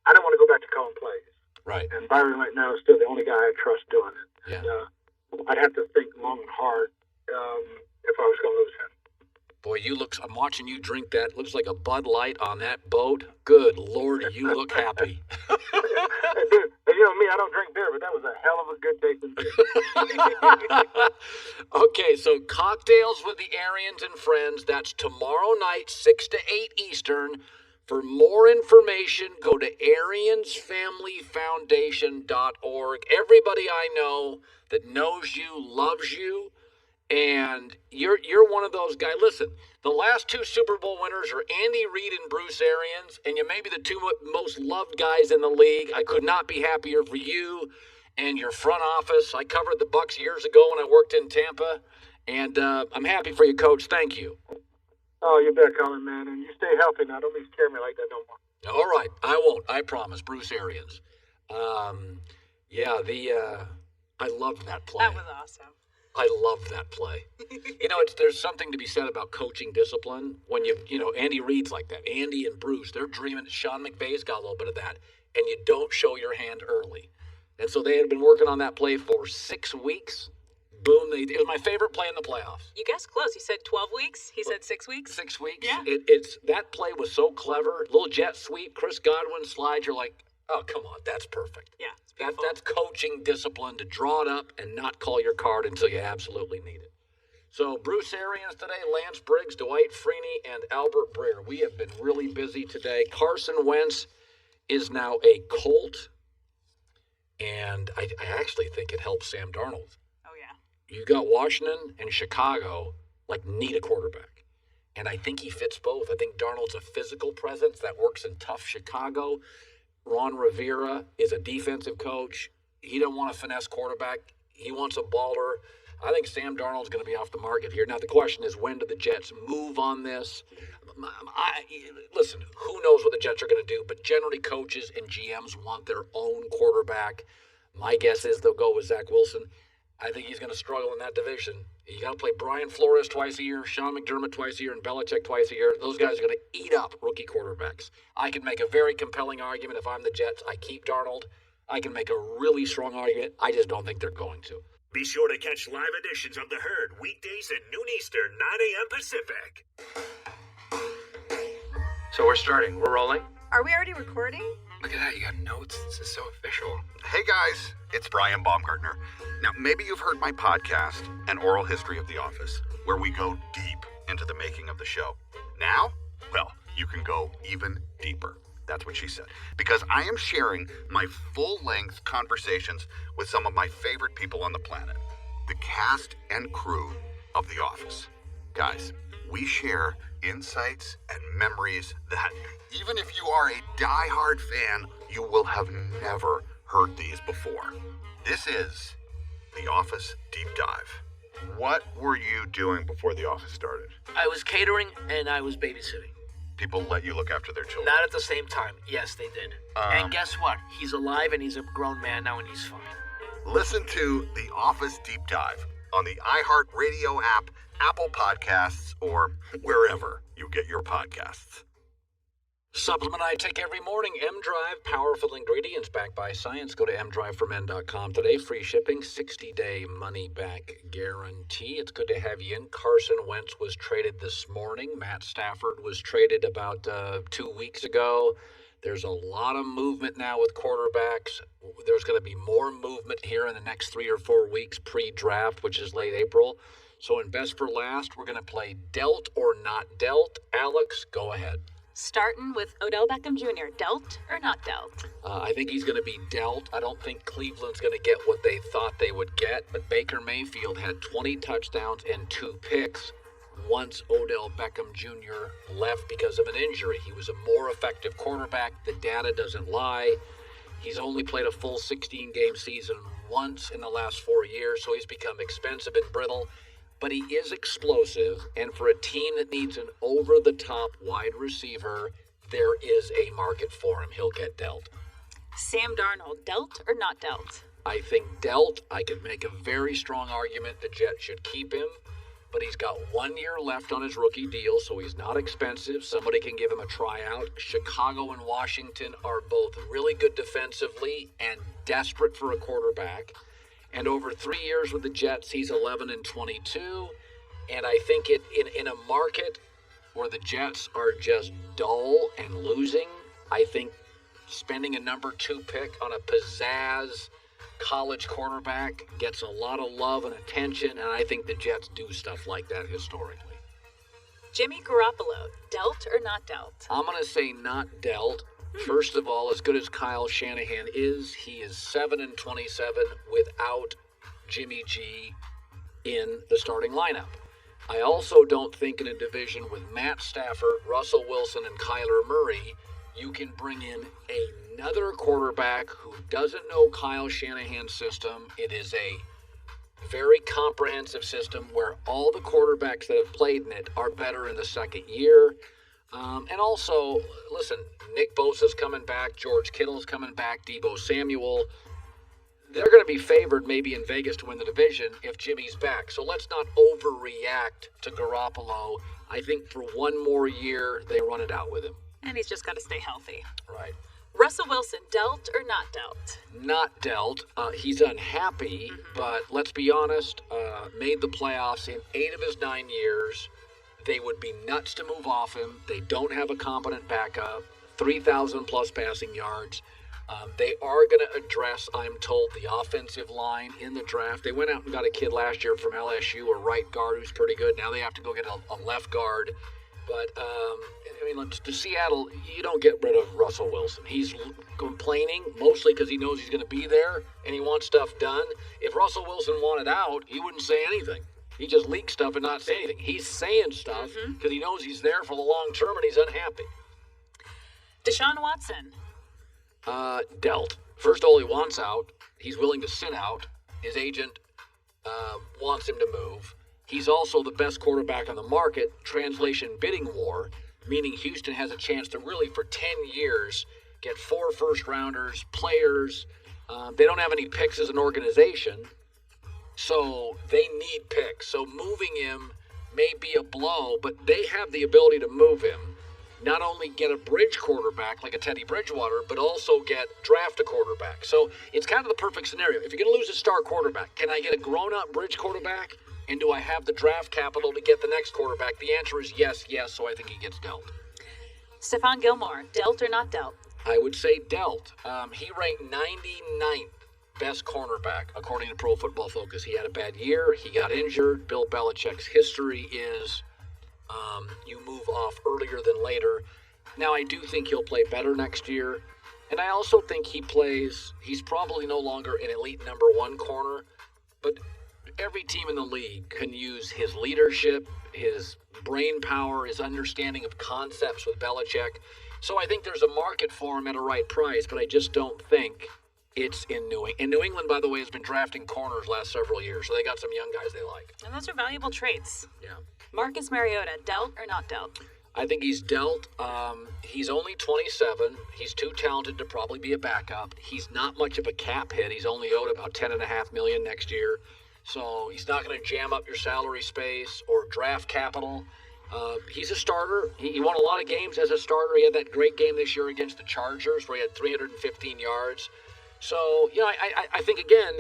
Speaker 4: I don't want to go back to calling plays.
Speaker 1: Right.
Speaker 4: And Byron right now is still the only guy I trust doing it.
Speaker 1: Yeah.
Speaker 4: And I'd have to think long and hard if I was going to lose him.
Speaker 1: Boy, I'm watching you drink that. Looks like a Bud Light on that boat. Good Lord, you look happy.
Speaker 4: Dude, me, I don't drink beer, but that was a hell of a good tasting beer.
Speaker 1: Okay, so Cocktails with the Arians and Friends. That's tomorrow night, 6 to 8 Eastern. For more information, go to AriansFamilyFoundation.org. Everybody I know that knows you, loves you, and you're one of those guys. Listen, the last 2 Super Bowl winners are Andy Reid and Bruce Arians, and you may be the 2 most loved guys in the league. I could not be happier for you and your front office. I covered the Bucs years ago when I worked in Tampa, and I'm happy for you, Coach. Thank you.
Speaker 4: Oh, you bet, Colin, man. And you stay healthy now. Don't be scaring me like that no more.
Speaker 1: All right. I won't. I promise. Bruce Arians. I loved that play.
Speaker 2: That was awesome.
Speaker 1: I loved that play. There's something to be said about coaching discipline when Andy Reid's like that. Andy and Bruce, they're dreaming. Sean McVay's got a little bit of that. And you don't show your hand early. And so they had been working on that play for 6 weeks. Boom, it was my favorite play in the playoffs.
Speaker 2: You guessed close. You said 12 weeks. He said 6 weeks.
Speaker 1: 6 weeks.
Speaker 2: Yeah.
Speaker 1: That play was so clever. Little jet sweep, Chris Godwin slide. You're like, oh, come on, that's perfect.
Speaker 2: Yeah.
Speaker 1: That's coaching discipline, to draw it up and not call your card until you absolutely need it. So Bruce Arians today, Lance Briggs, Dwight Freeney, and Albert Breer. We have been really busy today. Carson Wentz is now a Colt, and I actually think it helps Sam Darnold.
Speaker 2: Oh, yeah.
Speaker 1: You got Washington and Chicago, need a quarterback. And I think he fits both. I think Darnold's a physical presence that works in tough Chicago. Ron Rivera is a defensive coach. He don't want a finesse quarterback. He wants a baller. I think Sam Darnold's going to be off the market here. Now, the question is, when do the Jets move on this? Listen, who knows what the Jets are going to do, but generally coaches and GMs want their own quarterback. My guess is they'll go with Zach Wilson. I think he's going to struggle in that division. You got to play Brian Flores twice a year, Sean McDermott twice a year, and Belichick twice a year. Those guys are going to eat up rookie quarterbacks. I can make a very compelling argument if I'm the Jets. I keep Darnold. I can make a really strong argument. I just don't think they're going to.
Speaker 3: Be sure to catch live editions of The Herd weekdays at noon Eastern, 9 a.m. Pacific.
Speaker 7: So we're starting. We're rolling?
Speaker 10: Are we already recording?
Speaker 7: Look at that. You got notes. This is so official.
Speaker 16: Hey guys, it's Brian Baumgartner. Now, maybe you've heard my podcast, An Oral History of the Office, where we go deep into the making of the show. Now, well, you can go even deeper. That's what she said. Because I am sharing my full-length conversations with some of my favorite people on the planet. The cast and crew of The Office. Guys, we share insights and memories that, even if you are a die-hard fan, you will have never heard these before. This is The Office Deep Dive. What were you doing before The Office started?
Speaker 17: I was catering and I was babysitting.
Speaker 16: people let you look after their children.
Speaker 17: Not at the same time. Yes, they did. And guess what? He's alive and he's a grown man now and he's fine.
Speaker 16: Listen to The Office Deep Dive on the iHeartRadio app, Apple Podcasts, or wherever you get your podcasts.
Speaker 1: Supplement I take every morning, M-Drive, powerful ingredients backed by science. Go to mdriveformen.com today. Free shipping, 60-day money-back guarantee. It's good to have you in. Carson Wentz was traded this morning. Matt Stafford was traded about 2 weeks ago. There's a lot of movement now with quarterbacks. There's going to be more movement here in the next 3 or 4 weeks pre-draft, which is late April. So in Best for Last, we're going to play Dealt or Not Dealt. Alex, go ahead.
Speaker 2: Starting with Odell Beckham Jr., dealt or not dealt?
Speaker 1: I think he's going to be dealt. I don't think Cleveland's going to get what they thought they would get, but Baker Mayfield had 20 touchdowns and 2 picks once Odell Beckham Jr. left because of an injury. He was a more effective quarterback. The data doesn't lie. He's only played a full 16-game season once in the last 4 years, so he's become expensive and brittle. But he is explosive, and for a team that needs an over-the-top wide receiver, there is a market for him. He'll get dealt.
Speaker 2: Sam Darnold, dealt or not dealt?
Speaker 1: I think dealt. I could make a very strong argument the Jets should keep him, but he's got 1 year left on his rookie deal, so he's not expensive. Somebody can give him a tryout. Chicago and Washington are both really good defensively and desperate for a quarterback. And over 3 years with the Jets, he's 11-22. And I think in a market where the Jets are just dull and losing, I think spending a number 2 pick on a pizzazz college quarterback gets a lot of love and attention. And I think the Jets do stuff like that historically.
Speaker 2: Jimmy Garoppolo, dealt or not dealt?
Speaker 1: I'm going to say not dealt. First of all, as good as Kyle Shanahan is, he is 7-27 without Jimmy G in the starting lineup. I also don't think in a division with Matt Stafford, Russell Wilson, and Kyler Murray, you can bring in another quarterback who doesn't know Kyle Shanahan's system. It is a very comprehensive system where all the quarterbacks that have played in it are better in the second year. And also, listen, Nick Bosa's coming back, George Kittle's coming back, Deebo Samuel. They're going to be favored maybe in Vegas to win the division if Jimmy's back. So let's not overreact to Garoppolo. I think for 1 more year, they run it out with him.
Speaker 2: And he's just got to stay healthy.
Speaker 1: Right.
Speaker 2: Russell Wilson, dealt or not dealt?
Speaker 1: Not dealt. He's unhappy, but let's be honest, made the playoffs in 8 of his 9 years. They would be nuts to move off him. They don't have a competent backup. 3,000 plus passing yards. They are going to address, I'm told, the offensive line in the draft. They went out and got a kid last year from LSU, a right guard who's pretty good. Now they have to go get a left guard. But, to Seattle, you don't get rid of Russell Wilson. He's complaining mostly because he knows he's going to be there and he wants stuff done. If Russell Wilson wanted out, he wouldn't say anything. He just leaks stuff and not say anything. He's saying stuff because he knows he's there for the long term and he's unhappy.
Speaker 2: Deshaun Watson.
Speaker 1: Dealt. First of all, he wants out. He's willing to sit out. His agent wants him to move. He's also the best quarterback on the market. Translation, bidding war, meaning Houston has a chance to really, for 10 years, get 4 first-rounders, players. They don't have any picks as an organization. So they need picks. So moving him may be a blow, but they have the ability to move him. Not only get a bridge quarterback like a Teddy Bridgewater, but also draft a quarterback. So it's kind of the perfect scenario. If you're going to lose a star quarterback, can I get a grown-up bridge quarterback? And do I have the draft capital to get the next quarterback? The answer is yes, so I think he gets dealt.
Speaker 2: Stephon Gilmore, dealt or not dealt?
Speaker 1: I would say dealt. He ranked 99th best cornerback, according to Pro Football Focus. He had a bad year. He got injured. Bill Belichick's history is you move off earlier than later. Now, I do think he'll play better next year. And I also think he's probably no longer an elite number 1 corner. But every team in the league can use his leadership, his brain power, his understanding of concepts with Belichick. So I think there's a market for him at a right price, but I just don't think it's in New England. And New England, by the way, has been drafting corners last several years, so they got some young guys they like.
Speaker 2: And those are valuable traits.
Speaker 1: Yeah.
Speaker 2: Marcus Mariota, dealt or not dealt?
Speaker 1: I think he's dealt. He's only 27. He's too talented to probably be a backup. He's not much of a cap hit. He's only owed about $10.5 million next year. So he's not going to jam up your salary space or draft capital. He's a starter. He won a lot of games as a starter. He had that great game this year against the Chargers where he had 315 yards. So, I think, again,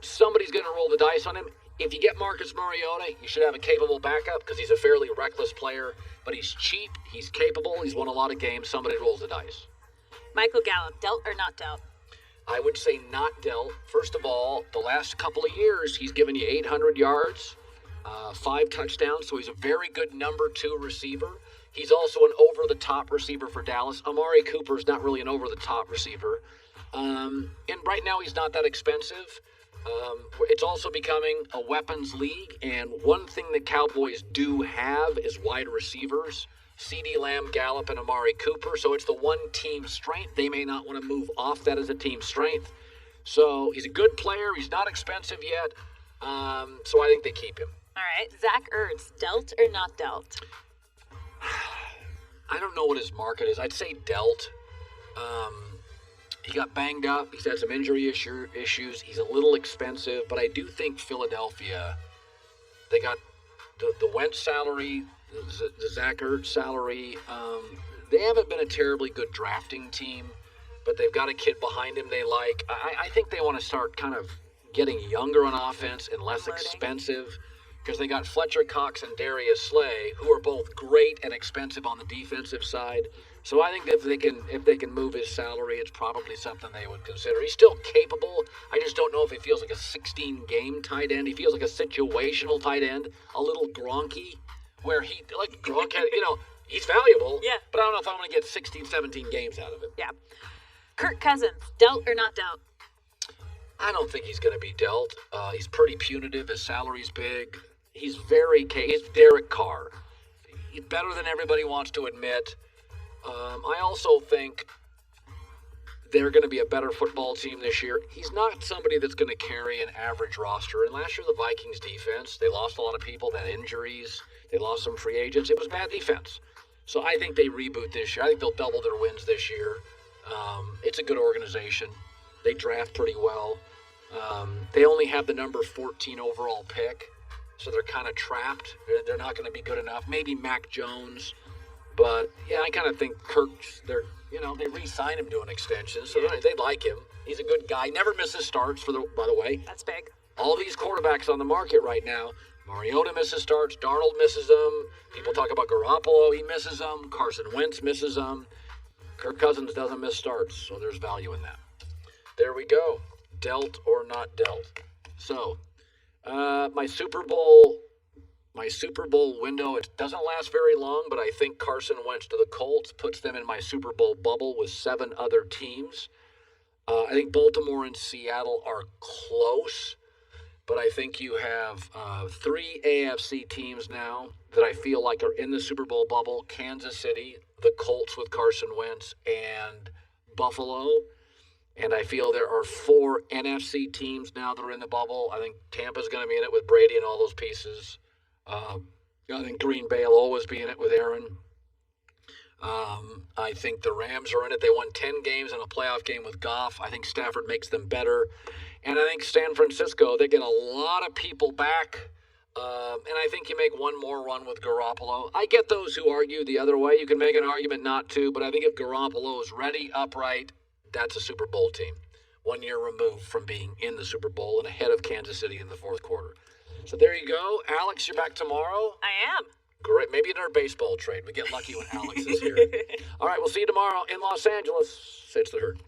Speaker 1: somebody's going to roll the dice on him. If you get Marcus Mariota, you should have a capable backup because he's a fairly reckless player. But he's cheap, he's capable, he's won a lot of games. Somebody rolls the dice.
Speaker 2: Michael Gallup, dealt or not dealt?
Speaker 1: I would say not dealt. First of all, the last couple of years, he's given you 800 yards, 5 touchdowns, so he's a very good number 2 receiver. He's also an over-the-top receiver for Dallas. Amari Cooper's not really an over-the-top receiver. And right now, he's not that expensive. It's also becoming a weapons league, and one thing the Cowboys do have is wide receivers. CeeDee Lamb, Gallup, and Amari Cooper. So it's the one team strength. They may not want to move off that as a team strength. So he's a good player. He's not expensive yet. So I think they keep him.
Speaker 2: All right. Zach Ertz, dealt or not dealt?
Speaker 1: I don't know what his market is. I'd say dealt. He got banged up. He's had some injury issues. He's a little expensive. But I do think Philadelphia, they got the Wentz salary, the Zach Ertz salary. They haven't been a terribly good drafting team, but they've got a kid behind him they like. I think they want to start kind of getting younger on offense and less expensive because they got Fletcher Cox and Darius Slay, who are both great and expensive on the defensive side. So I think if they can move his salary, it's probably something they would consider. He's still capable. I just don't know if he feels like a 16-game tight end. He feels like a situational tight end, a little Gronky, where he, like Gronk had, he's valuable.
Speaker 2: Yeah.
Speaker 1: But I don't know if I'm going to get 16, 17 games out of it.
Speaker 2: Yeah. Kirk Cousins, dealt or not dealt?
Speaker 1: I don't think he's going to be dealt. He's pretty punitive. His salary's big. He's Derek Carr. He's better than everybody wants to admit. I also think they're going to be a better football team this year. He's not somebody that's going to carry an average roster. And last year, the Vikings defense, they lost a lot of people, they had injuries, they lost some free agents. It was bad defense. So I think they reboot this year. I think they'll double their wins this year. It's a good organization. They draft pretty well. They only have the number 14 overall pick, so they're kind of trapped. They're not going to be good enough. Maybe Mac Jones. But, yeah, I kind of think Kirk's, they re-sign him to an extension, so they like him. He's a good guy. Never misses starts, by the way.
Speaker 2: That's big.
Speaker 1: All these quarterbacks on the market right now, Mariota misses starts, Darnold misses them. People talk about Garoppolo, he misses them. Carson Wentz misses them. Kirk Cousins doesn't miss starts, so there's value in that. There we go. Dealt or not dealt. So, my Super Bowl window, it doesn't last very long, but I think Carson Wentz to the Colts puts them in my Super Bowl bubble with 7 other teams. I think Baltimore and Seattle are close, but I think you have 3 AFC teams now that I feel like are in the Super Bowl bubble: Kansas City, the Colts with Carson Wentz, and Buffalo. And I feel there are 4 NFC teams now that are in the bubble. I think Tampa's going to be in it with Brady and all those pieces. I think Green Bay will always be in it with Aaron. I think the Rams are in it. They won 10 games in a playoff game with Goff. I think Stafford makes them better. And I think San Francisco, they get a lot of people back. And I think you make one more run with Garoppolo. I get those who argue the other way. You can make an argument not to, but I think if Garoppolo is ready, upright, that's a Super Bowl team. 1 year removed from being in the Super Bowl and ahead of Kansas City in the fourth quarter. So there you go. Alex, you're back tomorrow.
Speaker 2: I am.
Speaker 1: Great. Maybe in our baseball trade. We get lucky when Alex is here. All right, we'll see you tomorrow in Los Angeles. It's the Herd.